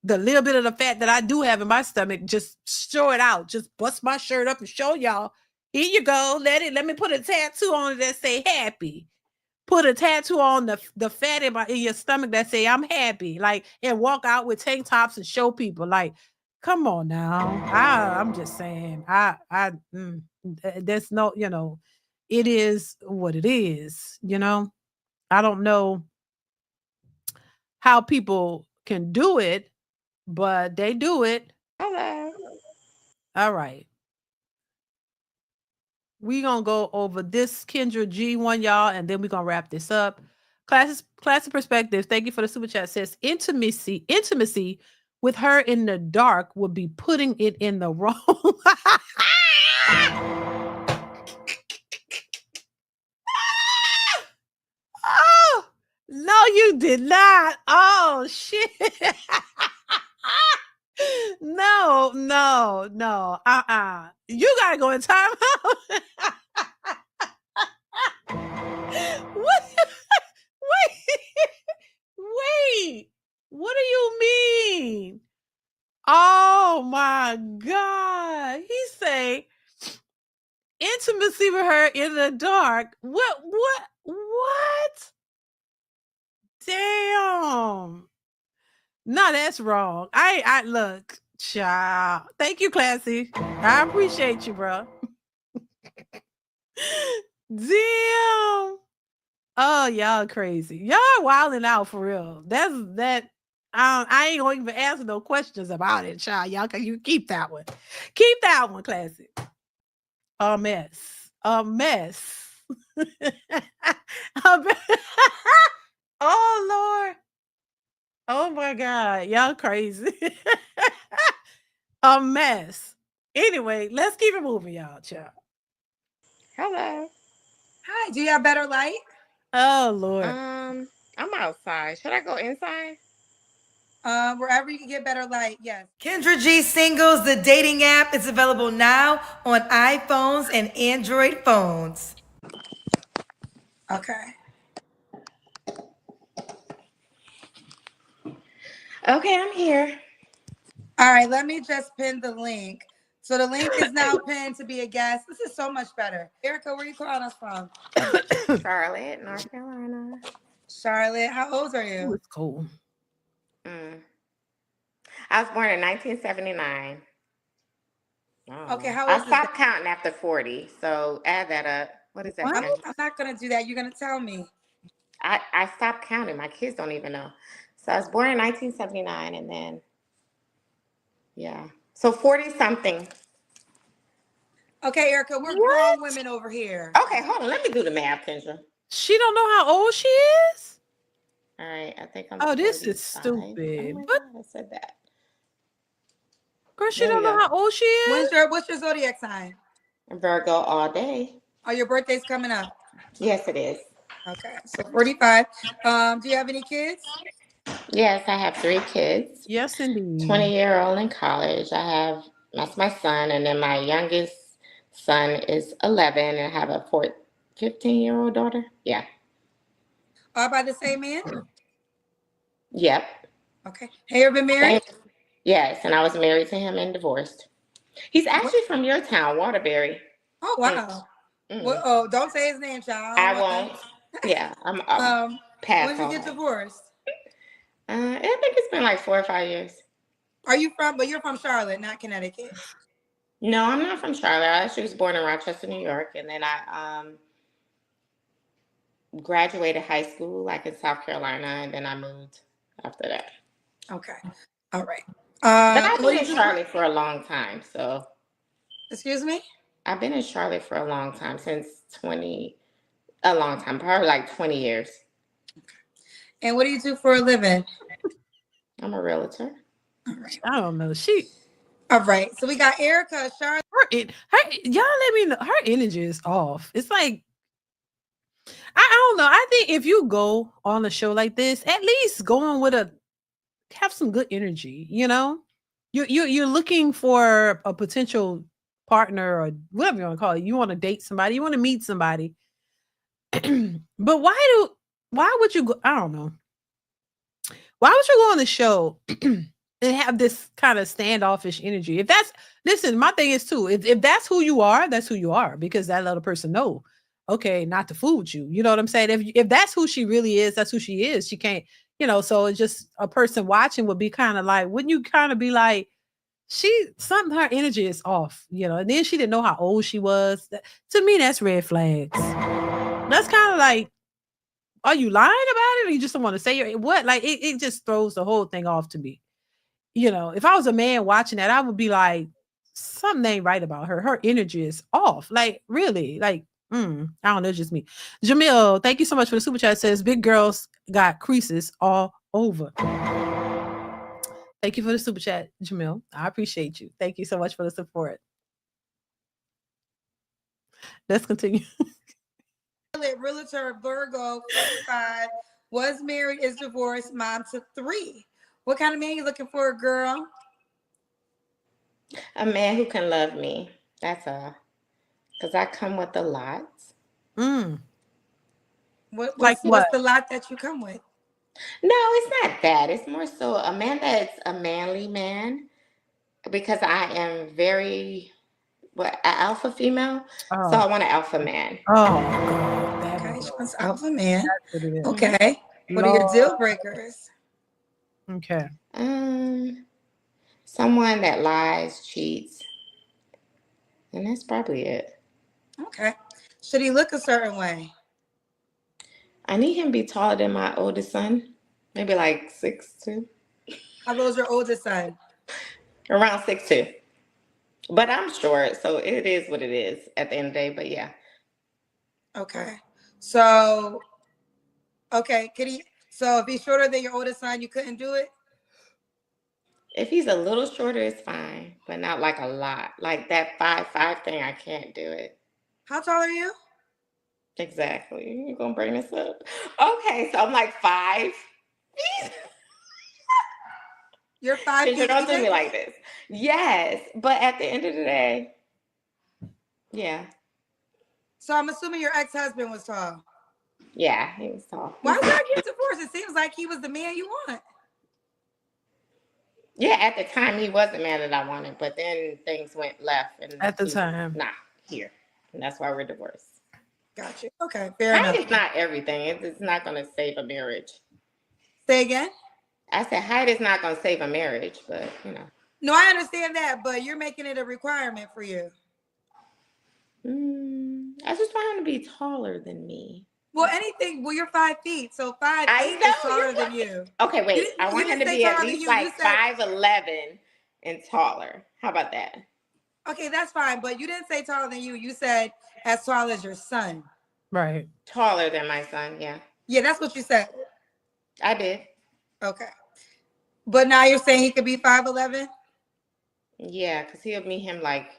Speaker 1: the little bit of the fat that I do have in my stomach just show it out. Just bust my shirt up and show y'all. Here you go. Let me put a tattoo on it that say happy. Put a tattoo on the fat in your stomach that say I'm happy, like, and walk out with tank tops and show people. Like, come on now. I'm just saying. There's no, it is what it is. I don't know how people can do it, but they do it.
Speaker 2: Hello.
Speaker 1: All right. We gonna go over this Kendra G one, y'all, and then we're gonna wrap this up. Classic perspective. Thank you for the super chat. Says intimacy with her in the dark would be putting it in the wrong. Oh no, you did not. Oh shit. No. You gotta go in timeout. What? Wait. What do you mean? Oh my God. He say intimacy with her in the dark. What? Damn. No, that's wrong. I look, child. Thank you, Classy. I appreciate you, bro. Damn. Oh, y'all crazy. Y'all wilding out for real. That. I ain't gonna even answer no questions about it, child. Y'all can you keep that one. Keep that one, Classy. A mess. A mess. Oh Lord. Oh my God. Y'all crazy. A mess. Anyway, let's keep it moving, y'all, child.
Speaker 9: Hello.
Speaker 2: Hi, do you have better light?
Speaker 1: Oh Lord.
Speaker 9: I'm outside. Should I go inside?
Speaker 2: Wherever you can get better light, yes. Kendra G Singles, the dating app, is available now on iPhones and Android phones. Okay.
Speaker 9: Okay, I'm here.
Speaker 2: All right, let me just pin the link. So the link is now pinned to be a guest. This is so much better. Erica, where are you calling us from?
Speaker 9: Charlotte, North Carolina.
Speaker 2: Charlotte, how old are you?
Speaker 1: It's cold.
Speaker 9: I was born in 1979. Oh.
Speaker 2: Okay, how
Speaker 9: I
Speaker 2: old is
Speaker 9: stopped counting after 40, so add that up. What is that?
Speaker 2: I'm not going to do that. You're going to tell me.
Speaker 9: I stopped counting. My kids don't even know. So I was born in 1979, and then, yeah. So 40-something.
Speaker 2: Okay, Erica, we're grown women over here.
Speaker 9: Okay, hold on. Let me do the math, Kendra.
Speaker 1: She don't know how old she is?
Speaker 9: All right, I think I'm
Speaker 1: Oh, this
Speaker 9: 45.
Speaker 1: is stupid.
Speaker 9: Oh my
Speaker 1: What?
Speaker 9: God, I said that.
Speaker 1: Girl, she don't know how old she is?
Speaker 2: What's your zodiac sign?
Speaker 9: Virgo all day.
Speaker 2: Are your birthdays coming up?
Speaker 9: Yes, it is.
Speaker 2: Okay, so 45. Do you have any kids?
Speaker 9: Yes, I have 3 kids.
Speaker 1: Yes, indeed.
Speaker 9: 20-year-old in college. That's my son, and then my youngest son is 11, and I have a 15-year-old daughter. Yeah.
Speaker 2: All by the same man?
Speaker 9: Yep.
Speaker 2: Okay. Have you ever been married?
Speaker 9: Yes, and I was married to him and divorced. He's actually from your town, Waterbury.
Speaker 2: Oh, wow. Well, don't say his name, child.
Speaker 9: I won't. Yeah, I'm past.
Speaker 2: When did you get divorced?
Speaker 9: I think it's been like 4 or 5 years.
Speaker 2: But you're from Charlotte, not Connecticut.
Speaker 9: No, I'm not from Charlotte. I actually was born in Rochester, New York, and then I graduated high school like in South Carolina, and then I moved after that.
Speaker 2: Okay. All right.
Speaker 9: But I've been in Charlotte for a long time, so.
Speaker 2: Excuse me?
Speaker 9: I've been in Charlotte for a long time, probably like 20 years.
Speaker 2: And what do you do for a living?
Speaker 9: I'm a realtor.
Speaker 2: All right.
Speaker 1: I don't know.
Speaker 2: All right. So we got Erica, Charlotte.
Speaker 1: Y'all let me know. Her energy is off. It's like, I don't know. I think if you go on a show like this, at least go on with have some good energy, you know? You're looking for a potential partner or whatever you want to call it. You want to date somebody, you want to meet somebody. But why would you go? I don't know. Why would you go on the show and have this kind of standoffish energy? Listen, my thing is too, if that's who you are, that's who you are, because that other person know, okay, not to fool you. You know what I'm saying? If that's who she really is, that's who she is. She can't, so it's just a person watching would be kind of like, wouldn't you kind of be like, her energy is off, and then she didn't know how old she was. To me, that's red flags. That's kind of like, are you lying about it, or you just don't want to say what? Like it just throws the whole thing off to me. If I was a man watching that, I would be like, something ain't right about her. Her energy is off. Like, really, like, I don't know, it's just me. Jamil, thank you so much for the super chat. It says big girls got creases all over. Thank you for the super chat, Jamil. I appreciate you. Thank you so much for the support. Let's continue.
Speaker 10: Realtor Virgo, 45, was married, is divorced, mom to 3. What kind of man you looking for, girl?
Speaker 9: A man who can love me. That's all. Because I come with a lot.
Speaker 10: What's the lot that you come with?
Speaker 9: No, it's not that. It's more so a man that's a manly man. Because I am very, an alpha female.
Speaker 1: Oh.
Speaker 9: So I want an alpha man.
Speaker 1: Oh, God.
Speaker 10: Okay, she wants alpha man.
Speaker 1: That's what it is.
Speaker 10: Okay. What are your deal breakers?
Speaker 1: Okay.
Speaker 9: Someone that lies, cheats. And that's probably it.
Speaker 10: Okay. Should he look a certain way?
Speaker 9: I need him to be taller than my oldest son. Maybe like 6'2".
Speaker 10: How old is your oldest son?
Speaker 9: Around 6'2". But I'm short, so it is what it is at the end of the day. But yeah.
Speaker 10: Okay. So if he's shorter than your oldest son, you couldn't do it?
Speaker 9: If he's a little shorter, it's fine, but not like a lot. Like that 5'5" thing, I can't do it.
Speaker 10: How tall are you?
Speaker 9: Exactly. You're gonna bring this up? Okay, so I'm like 5.
Speaker 10: You're 5 feet.
Speaker 9: Don't do me like this. Yes, but at the end of the day, yeah.
Speaker 10: So I'm assuming your ex-husband was tall.
Speaker 9: Yeah, he was tall.
Speaker 10: Why did I get divorced? It seems like he was the man you want.
Speaker 9: Yeah, at the time he was the man that I wanted, but then things went left, and
Speaker 1: at the time,
Speaker 9: not here, and that's why we're divorced.
Speaker 10: Gotcha. Okay, fair enough.
Speaker 9: Height is not everything. It's not going to save a marriage.
Speaker 10: Say again?
Speaker 9: I said height is not going to save a marriage, but you know.
Speaker 10: No, I understand that, but you're making it a requirement for you.
Speaker 9: I just want him to be taller than me.
Speaker 10: Well, you're 5 feet, so 5'8" is taller than you.
Speaker 9: Okay, wait. I want him to be at least like 5'11" and taller. How about that?
Speaker 10: Okay, that's fine, but you didn't say taller than you. You said as tall as your son.
Speaker 1: Right.
Speaker 9: Taller than my son, yeah.
Speaker 10: Yeah, that's what you said.
Speaker 9: I did.
Speaker 10: Okay. But now you're saying he could be 5'11"?
Speaker 9: Yeah, because he'll meet him like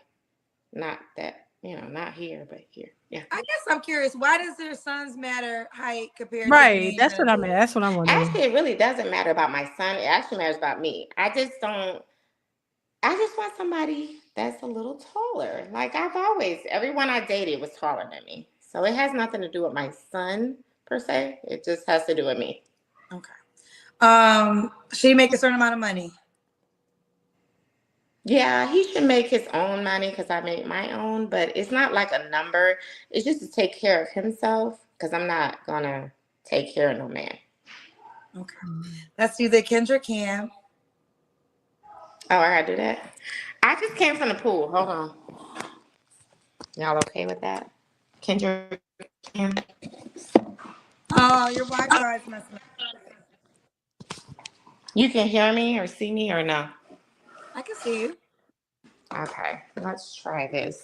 Speaker 9: not that, not here, but here. Yeah.
Speaker 10: I guess I'm curious. Why does their sons matter height compared to
Speaker 1: Right. That's what I mean. That's what I'm wondering.
Speaker 9: Actually, it really doesn't matter about my son. It actually matters about me. I just want somebody that's a little taller. Like everyone I dated was taller than me. So it has nothing to do with my son per se. It just has to do with me.
Speaker 10: Okay. Should he make a certain amount of money?
Speaker 9: Yeah, he should make his own money because I make my own, but it's not like a number. It's just to take care of himself because I'm not going to take care of no man.
Speaker 10: Okay. Let's do the Kendra Cam.
Speaker 9: Oh, I gotta do that. I just came from the pool. Hold on. Y'all okay with that? Kendra Cam?
Speaker 10: Oh, your Wi-Fi is messing up.
Speaker 9: You can hear me or see me or no?
Speaker 10: I can see you.
Speaker 9: Okay, let's try this.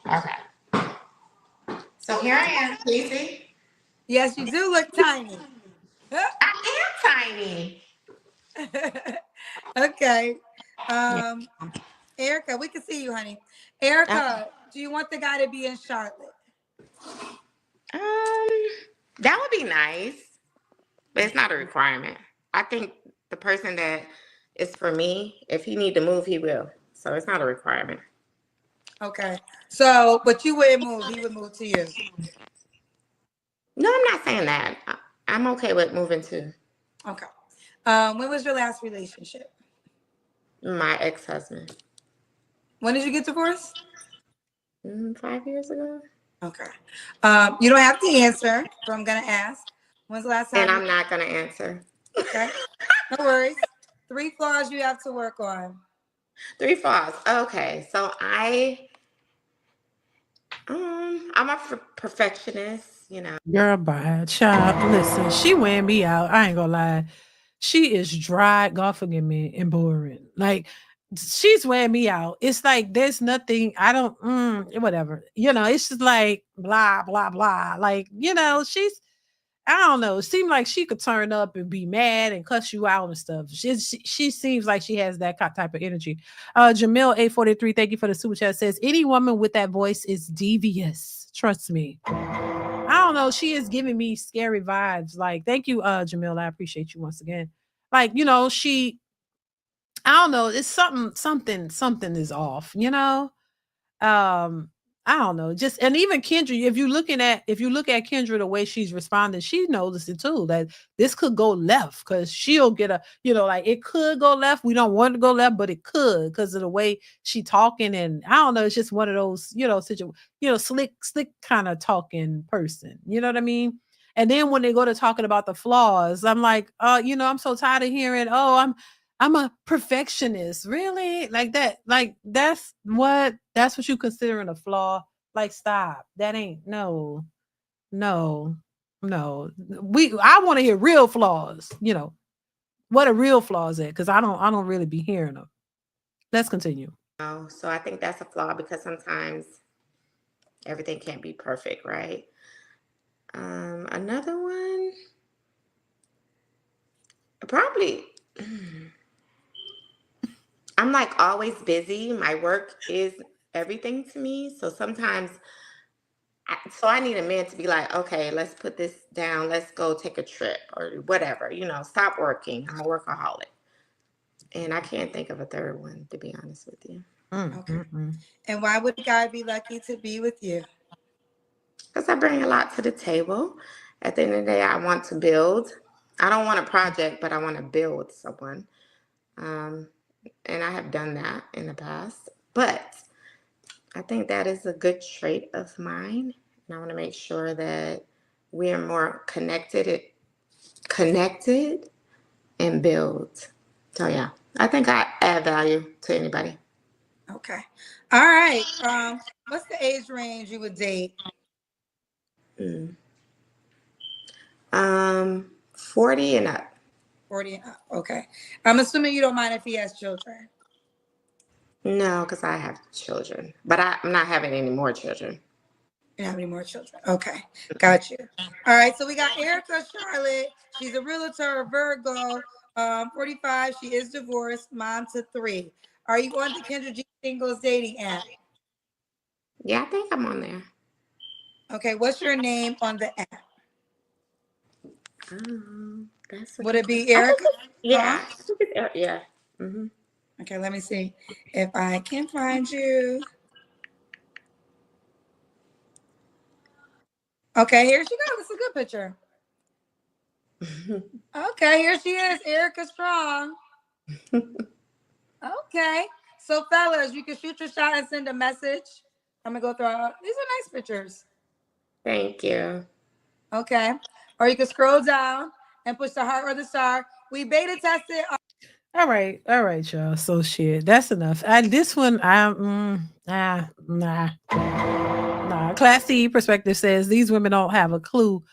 Speaker 9: Okay. So here I am, Casey.
Speaker 10: Yes, you do look tiny.
Speaker 9: I am tiny.
Speaker 10: Okay. Erica, we can see you, honey. Erica, do you want the guy to be in Charlotte?
Speaker 9: That would be nice, but it's not a requirement. I think the person that is for me, if he need to move, he will. So it's not a requirement.
Speaker 10: Okay. So, but you wouldn't move. He would move to you.
Speaker 9: No, I'm not saying that. I'm okay with moving too.
Speaker 10: Okay. When was your last relationship?
Speaker 9: My ex-husband.
Speaker 10: When did you get divorced?
Speaker 9: 5 years ago.
Speaker 10: Okay. You don't have to answer, but I'm gonna ask. When's the last time?
Speaker 9: And I'm not gonna answer.
Speaker 10: Okay. No worries. 3 flaws you have to work on.
Speaker 9: 3 flaws. Okay. So I'm a perfectionist,
Speaker 1: Girl, bye. Child, listen, she wearing me out. I ain't gonna lie. She is dry, God forgive me, and boring. Like, she's wearing me out. It's like there's nothing, I don't whatever. It's just like blah, blah, blah. Like, I don't know. It seemed like she could turn up and be mad and cuss you out and stuff. She seems like she has that type of energy. Jamil 843, thank you for the super chat. Says any woman with that voice is devious. Trust me. I don't know. She is giving me scary vibes. Like, thank you, Jamil. I appreciate you once again. Like, I don't know. It's something is off, I don't know. Just, and even Kendra, if you look at Kendra, the way she's responding, she noticed it too, that this could go left because she'll get like it could go left. We don't want it to go left, but it could because of the way she talking. And I don't know, it's just one of those, slick kind of talking person. You know what I mean? And then when they go to talking about the flaws, I'm like, I'm so tired of hearing, I'm a perfectionist. Really? Like that? Like that's what you considering a flaw? Like, stop. That ain't no. I want to hear real flaws, What are real flaws at? Because I don't really be hearing them. Let's continue.
Speaker 9: So I think that's a flaw because sometimes everything can't be perfect, right? Another one, probably I'm like always busy. My work is everything to me. So sometimes, I need a man to be like, okay, let's put this down. Let's go take a trip or whatever, stop working. I'm a workaholic. And I can't think of a third one, to be honest with you.
Speaker 10: Okay. And why would a guy be lucky to be with you?
Speaker 9: Because I bring a lot to the table. At the end of the day, I want to build. I don't want a project, but I want to build someone. And I have done that in the past. But I think that is a good trait of mine. And I want to make sure that we are more connected and build. So yeah, I think I add value to anybody.
Speaker 10: Okay. All right. What's the age range you would date?
Speaker 9: 40 and up.
Speaker 10: 40 and up. Okay. I'm assuming you don't mind if he has children.
Speaker 9: No, because I have children, but I'm not having any more children.
Speaker 10: You don't have any more children. Okay. Got you. All right. So we got Erica Charlotte. She's a realtor, Virgo, 45. She is divorced, mom to 3. Are you on the Kendra G Singles dating app?
Speaker 9: Yeah, I think I'm on there.
Speaker 10: Okay. What's your name on the app? Would it be Erica?
Speaker 9: Yeah. Yeah. Mm-hmm.
Speaker 10: Okay, let me see if I can find you. Okay, here she goes. It's a good picture. Okay, here she is, Erica Strong. Okay, so fellas, you can shoot your shot and send a message. I'm gonna go through. These are nice pictures.
Speaker 9: Thank you.
Speaker 10: Okay, or you can scroll down and push the heart or the star. We beta tested.
Speaker 1: All right, y'all. So shit, that's enough. This one, nah. Class C perspective says these women don't have a clue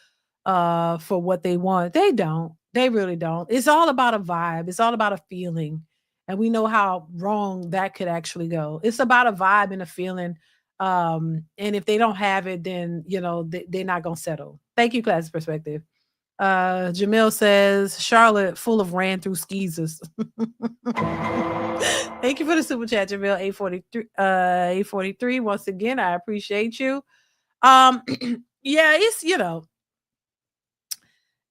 Speaker 1: for what they want. They don't. They really don't. It's all about a vibe. It's all about a feeling. And we know how wrong that could actually go. It's about a vibe and a feeling. And if they don't have it, then they're not gonna settle. Thank you, class perspective. Jamil says Charlotte full of ran through skeezers. Thank you for the super chat, Jamil 843. Once again, I appreciate you. Yeah, it's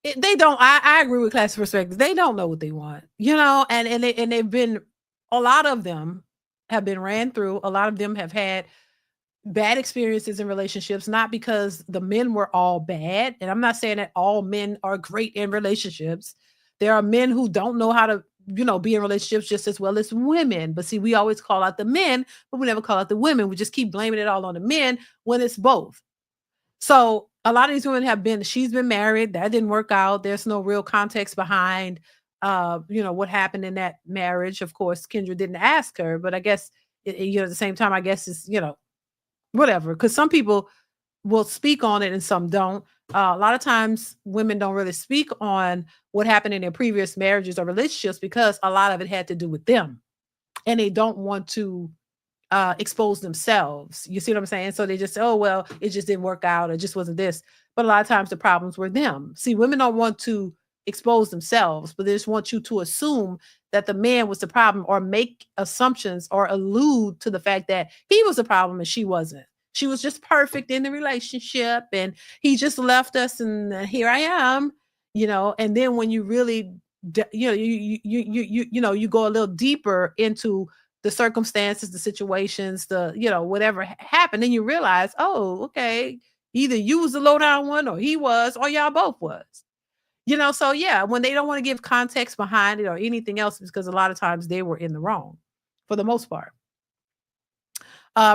Speaker 1: they don't. I agree with class perspective. They don't know what they want, and they've been, a lot of them have been ran through. A lot of them have had bad experiences in relationships, not because the men were all bad. And I'm not saying that all men are great in relationships. There are men who don't know how to, be in relationships just as well as women. But see, we always call out the men, but we never call out the women. We just keep blaming it all on the men when it's both. So a lot of these women she's been married. That didn't work out. There's no real context behind, what happened in that marriage. Of course, Kendra didn't ask her, but I guess, at the same time, I guess it's, whatever. Because some people will speak on it and some don't. A lot of times women don't really speak on what happened in their previous marriages or relationships because a lot of it had to do with them, and they don't want to expose themselves. You see what I'm saying? So they just say, oh, well, it just didn't work out. It just wasn't this. But a lot of times the problems were them. See, women don't want to expose themselves, but they just want you to assume that the man was the problem or make assumptions or allude to the fact that he was the problem and she wasn't. She was just perfect in the relationship and he just left us and here I am, and then when you really, you go a little deeper into the circumstances, the situations, whatever happened, then you realize, oh, okay, either you was the low down one or he was, or y'all both was. So yeah, when they don't want to give context behind it or anything else, because a lot of times they were in the wrong for the most part.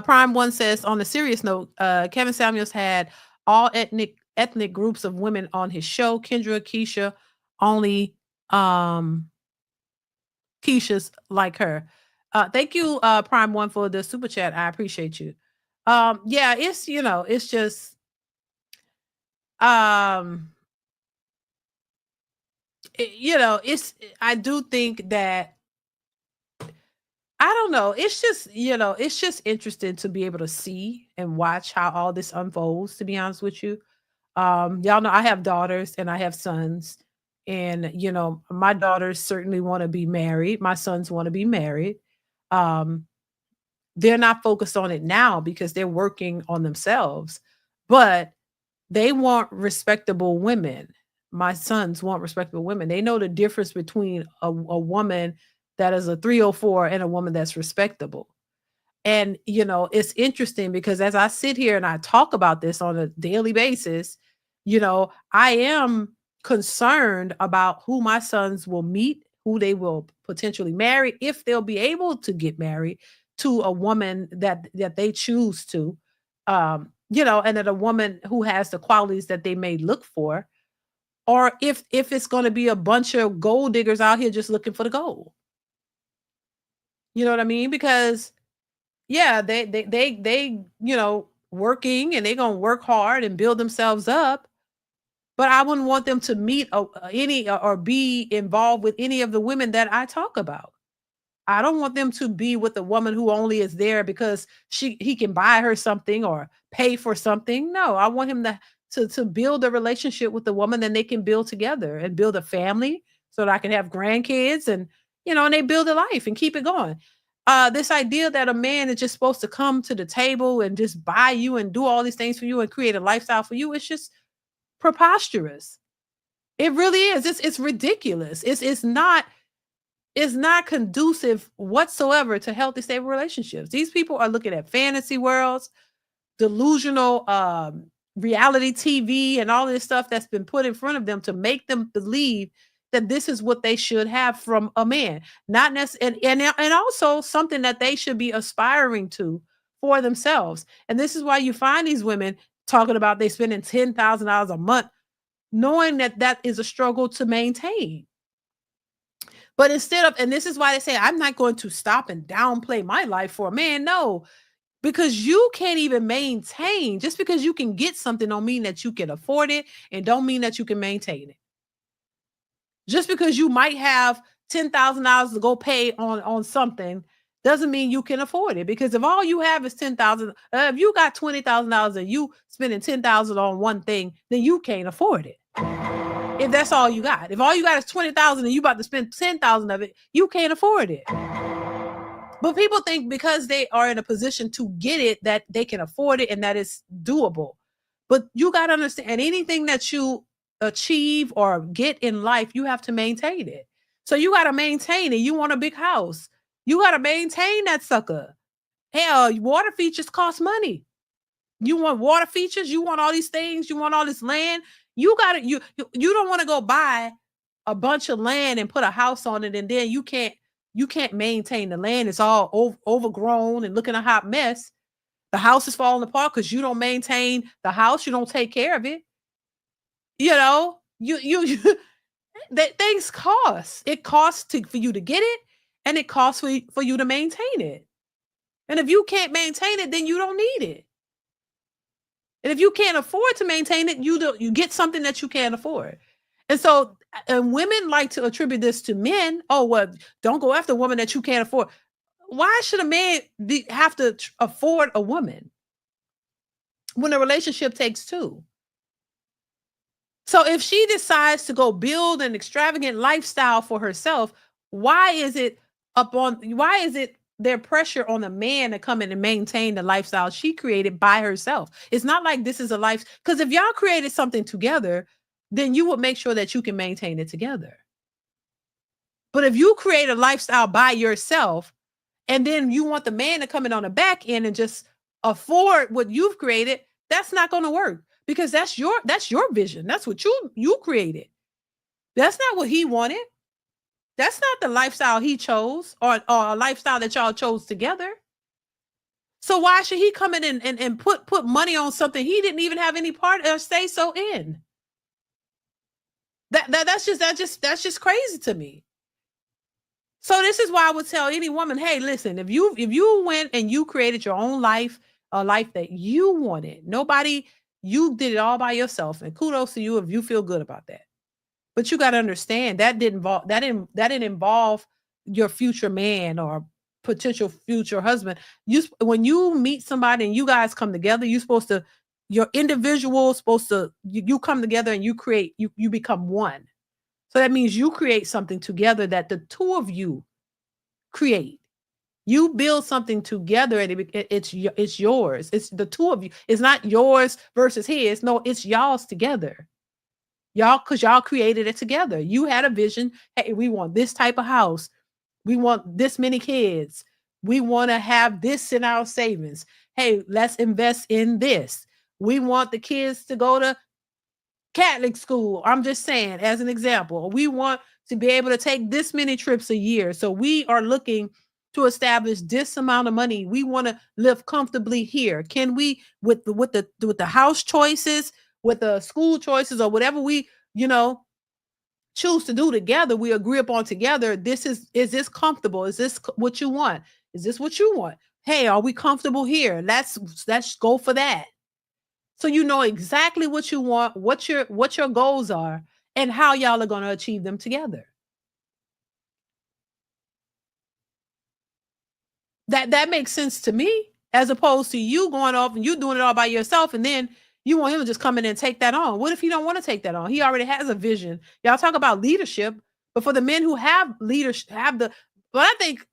Speaker 1: Prime One says, on a serious note, Kevin Samuels had all ethnic groups of women on his show. Kendra, Keisha, only Keisha's like her. Thank you, Prime One, for the super chat. I appreciate you. Yeah, it's it's just I do think that I don't know. It's just, it's just interesting to be able to see and watch how all this unfolds, to be honest with you. Y'all know I have daughters and I have sons. And, my daughters certainly want to be married. My sons want to be married. They're not focused on it now because they're working on themselves, but they want respectable women. My sons want respectable women. They know the difference between a woman that is a 304 and a woman that's respectable. And, it's interesting because as I sit here and I talk about this on a daily basis, I am concerned about who my sons will meet, who they will potentially marry, if they'll be able to get married to a woman that they choose to, and that a woman who has the qualities that they may look for, or if it's going to be a bunch of gold diggers out here just looking for the gold. You know what I mean? Because yeah, they working and they're going to work hard and build themselves up. But I wouldn't want them to meet any or be involved with any of the women that I talk about. I don't want them to be with a woman who only is there because he can buy her something or pay for something. No, I want him to build a relationship with the woman, then they can build together and build a family so that I can have grandkids and and they build a life and keep it going. This idea that a man is just supposed to come to the table and just buy you and do all these things for you and create a lifestyle for you, it's just preposterous. It really is. It's ridiculous. It's not conducive whatsoever to healthy, stable relationships. These people are looking at fantasy worlds, delusional reality TV, and all this stuff that's been put in front of them to make them believe that this is what they should have from a man. Not necessarily, and also something that they should be aspiring to for themselves. And this is why you find these women talking about they spending $10,000 a month, knowing that is a struggle to maintain. But instead of, and this is why they say, I'm not going to stop and downplay my life for a man. No, because you can't even maintain. Just because you can get something don't mean that you can afford it, and don't mean that you can maintain it. Just because you might have $10,000 to go pay on something doesn't mean you can afford it. Because if all you have is $10,000, if you got $20,000 and you spending $10,000 on one thing, then you can't afford it. If that's all you got. If all you got is $20,000 and you about to spend $10,000 of it, you can't afford it. But people think because they are in a position to get it that they can afford it and that it's doable. But you got to understand, anything that you achieve or get in life, you have to maintain it. So you got to maintain it. You want a big house, you got to maintain that sucker. Hell, water features cost money. You want water features, you want all these things, you want all this land. You got to, you don't want to go buy a bunch of land and put a house on it, and then you can't maintain the land. It's all overgrown and looking a hot mess. The house is falling apart because you don't maintain the house. You don't take care of it. That things cost. It costs for you to get it, and it costs for you to maintain it. And if you can't maintain it, then you don't need it. And if you can't afford to maintain it, you get something that you can't afford. And so, and women like to attribute this to men. Oh, well, don't go after a woman that you can't afford. Why should a man have to afford a woman when a relationship takes two? So if she decides to go build an extravagant lifestyle for herself, why is it there pressure on the man to come in and maintain the lifestyle she created by herself? It's not like this is a life, because if y'all created something together, then you would make sure that you can maintain it together. But if you create a lifestyle by yourself, and then you want the man to come in on the back end and just afford what you've created, that's not going to work, because that's your vision. That's what you created. That's not what he wanted. That's not the lifestyle he chose, or a lifestyle that y'all chose together. So why should he come in and put money on something he didn't even have any part or say so in? That's just crazy to me. So this is why I would tell any woman, hey, listen, if you went and you created your own life, a life that you wanted, you did it all by yourself, and kudos to you if you feel good about that. But you got to understand that didn't involve your future man or potential future husband. When you meet somebody and you guys come together, you come together and you become one. So that means you create something together that the two of you create. You build something together and it's yours. It's the two of you. It's not yours versus his. No, it's y'all's together. Because y'all created it together. You had a vision. Hey, we want this type of house. We want this many kids. We want to have this in our savings. Hey, let's invest in this. We want the kids to go to Catholic school. I'm just saying, as an example, we want to be able to take this many trips a year. So we are looking to establish this amount of money. We want to live comfortably here. Can we, with the house choices, with the school choices, or whatever we, choose to do together, we agree upon together. Is this comfortable? Is this what you want? Is this what you want? Hey, are we comfortable here? Let's go for that. So you know exactly what you want, what your goals are, and how y'all are going to achieve them together. That makes sense to me, as opposed to you going off and you doing it all by yourself, and then you want him to just come in and take that on. What if he don't want to take that on? He already has a vision. Y'all talk about leadership, but for the men who have leadership, I think,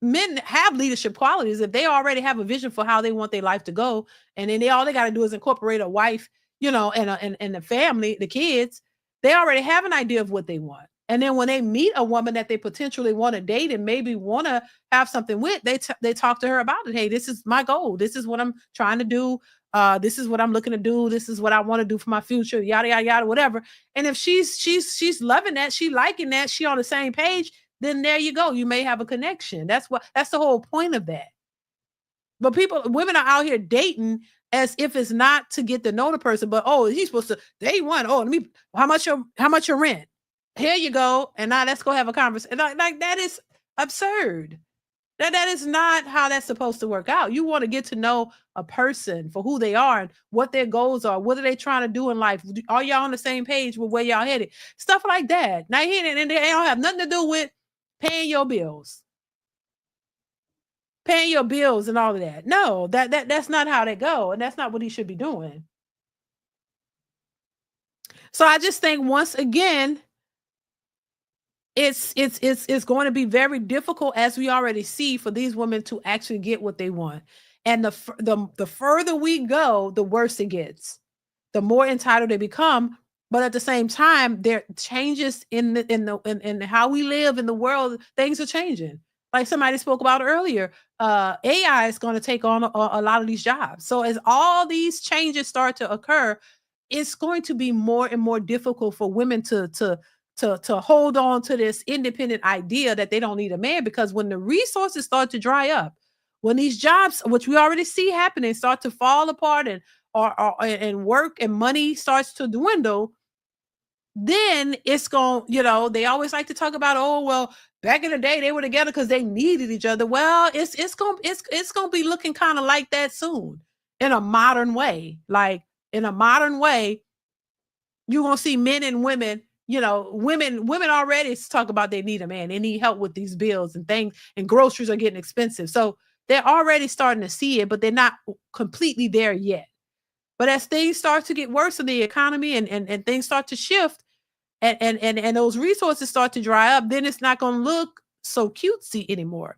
Speaker 1: men have leadership qualities if they already have a vision for how they want their life to go, and then all they got to do is incorporate a wife, and the family, the kids. They already have an idea of what they want. And then when they meet a woman that they potentially want to date and maybe want to have something with, they talk to her about it. Hey, this is my goal. This is what I'm trying to do. This is what I'm looking to do. This is what I want to do for my future. Yada yada yada, whatever. And if she's loving that, she liking that, she on the same page, then there you go. You may have a connection. That's the whole point of that. But women are out here dating as if it's not to get to know the person, but he's supposed to date one. How much your rent? Here you go. And now let's go have a conversation. Like that is absurd. That is not how that's supposed to work out. You want to get to know a person for who they are and what their goals are. What are they trying to do in life? Are y'all on the same page with where y'all headed? Stuff like that. Now, and they don't have nothing to do with paying your bills. Paying your bills and all of that. No, that's not how they go. And that's not what he should be doing. So I just think, once again, it's going to be very difficult, as we already see, for these women to actually get what they want. And the further we go, the worse it gets. The more entitled they become. But at the same time, there changes in how we live in the world. Things are changing. Like somebody spoke about earlier, AI is going to take on a lot of these jobs. So as all these changes start to occur, it's going to be more and more difficult for women to hold on to this independent idea that they don't need a man, because when the resources start to dry up, when these jobs, which we already see happening, start to fall apart and work and money starts to dwindle, then it's going, they always like to talk about, back in the day they were together because they needed each other. Well, it's going to be looking kind of like that soon. in a modern way. Like in a modern way, you're going to see men and women, you know, women already talk about they need a man. They need help with these bills and things, and groceries are getting expensive. So they're already starting to see it, but they're not completely there yet. But as things start to get worse in the economy and things start to shift and those resources start to dry up, then it's not going to look so cutesy anymore.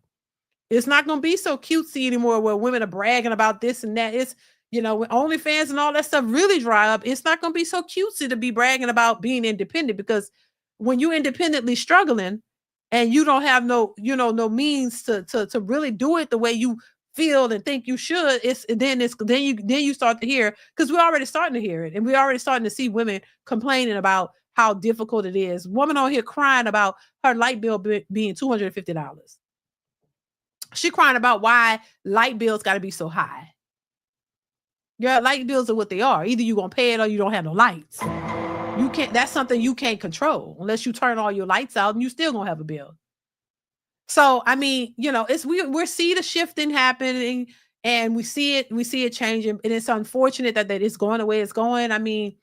Speaker 1: It's not going to be so cutesy anymore where women are bragging about this and that. It's, you know, when OnlyFans and all that stuff really dry up, it's not going to be so cutesy to be bragging about being independent, because when you're independently struggling and you don't have no, you know, no means to really do it the way you feel and think you should, then you start to hear, because we're already starting to hear it, and we're already starting to see women complaining about how difficult it is. Woman on here crying about her light bill being $250. She crying about why light bills got to be so high. Your light bills are what they are. Either you're going to pay it or you don't have no lights. You can't, that's something you can't control unless you turn all your lights out, and you still going to have a bill. So, I mean, you know, we're seeing the shifting happening, and we see it changing, and it's unfortunate that it's going the way it's going. I mean,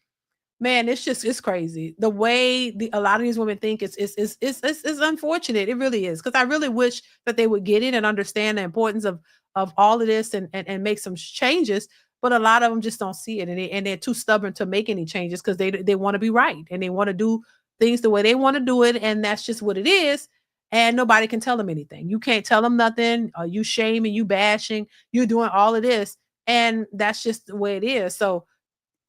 Speaker 1: man, it's crazy. The way a lot of these women think is unfortunate. It really is. Because I really wish that they would get it and understand the importance of all of this and make some changes. But a lot of them just don't see it, and they're too stubborn to make any changes because they want to be right, and they want to do things the way they want to do it, and that's just what it is. And nobody can tell them anything. You can't tell them nothing. You shaming, you bashing, you're doing all of this, and that's just the way it is. So,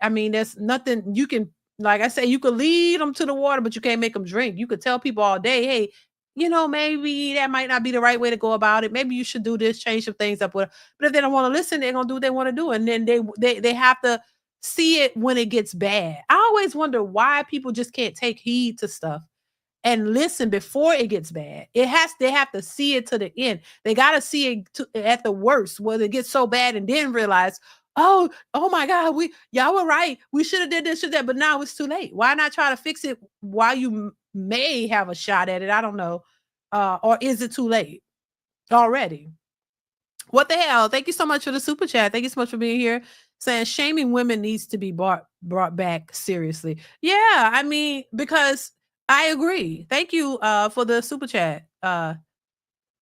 Speaker 1: I mean, there's nothing you can, like I say, you could lead them to the water, but you can't make them drink. You could tell people all day, hey, you know, maybe that might not be the right way to go about it. Maybe you should do this, change some things up. But if they don't want to listen, they're going to do what they want to do. And then they have to see it when it gets bad. I always wonder why people just can't take heed to stuff and listen before it gets bad. They have to see it to the end. They got to see it at the worst, where it gets so bad, and then realize, oh my God, y'all were right. We should have did this, should that, but now it's too late. Why not try to fix it while you may have a shot at it? I don't know. Or is it too late already? What the hell? Thank you so much for the super chat. Thank you so much for being here. Saying shaming women needs to be brought back seriously. Yeah, I mean, because I agree. Thank you for the super chat,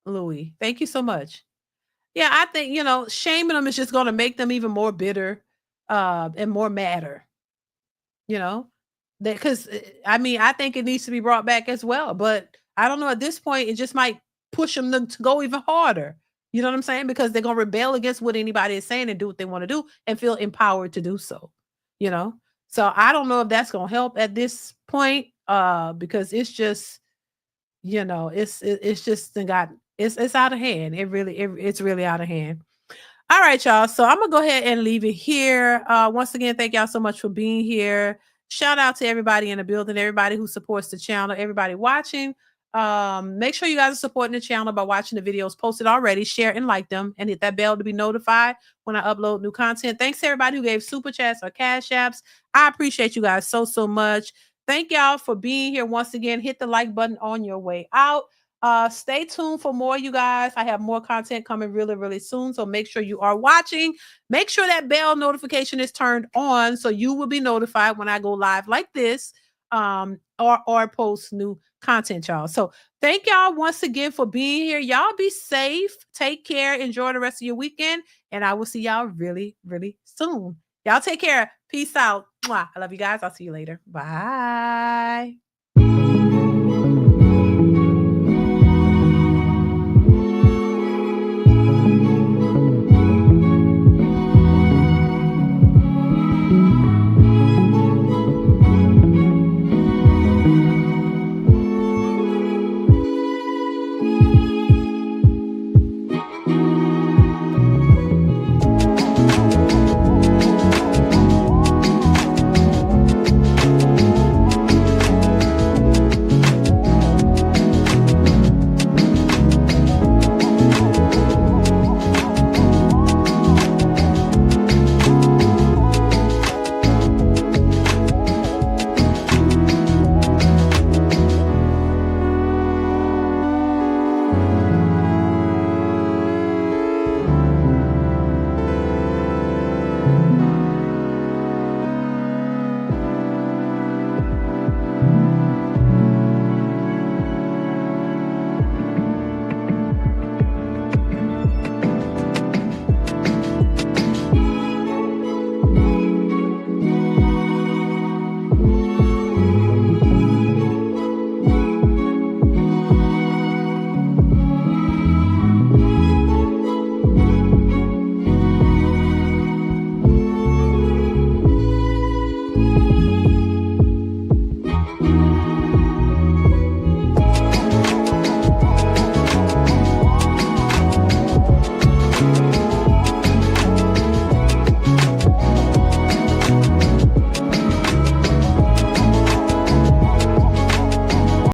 Speaker 1: Louis. Thank you so much. Yeah, I think, you know, shaming them is just going to make them even more bitter and more madder, you know, because I mean, I think it needs to be brought back as well. But I don't know, at this point, it just might push them to go even harder. You know what I'm saying? Because they're going to rebel against what anybody is saying and do what they want to do and feel empowered to do so, you know? So I don't know if that's going to help at this point because it's just, you know, it's just it's out of hand. It's really out of hand. All right, y'all. So I'm gonna go ahead and leave it here. Once again, thank y'all so much for being here. Shout out to everybody in the building, everybody who supports the channel, everybody watching. Make sure you guys are supporting the channel by watching the videos posted already, share and like them, and hit that bell to be notified when I upload new content. Thanks to everybody who gave super chats or cash apps. I appreciate you guys so much. Thank y'all for being here once again. Hit the like button on your way out. Stay tuned for more, you guys. I have more content coming really soon, so make sure you are watching. Make sure that bell notification is turned on so you will be notified when I go live like this or post new content, y'all. So thank y'all once again for being here. Y'all be safe, take care, enjoy the rest of your weekend, and I will see y'all really soon. Y'all take care. Peace out. Mwah. I love you guys. I'll see you later. Bye.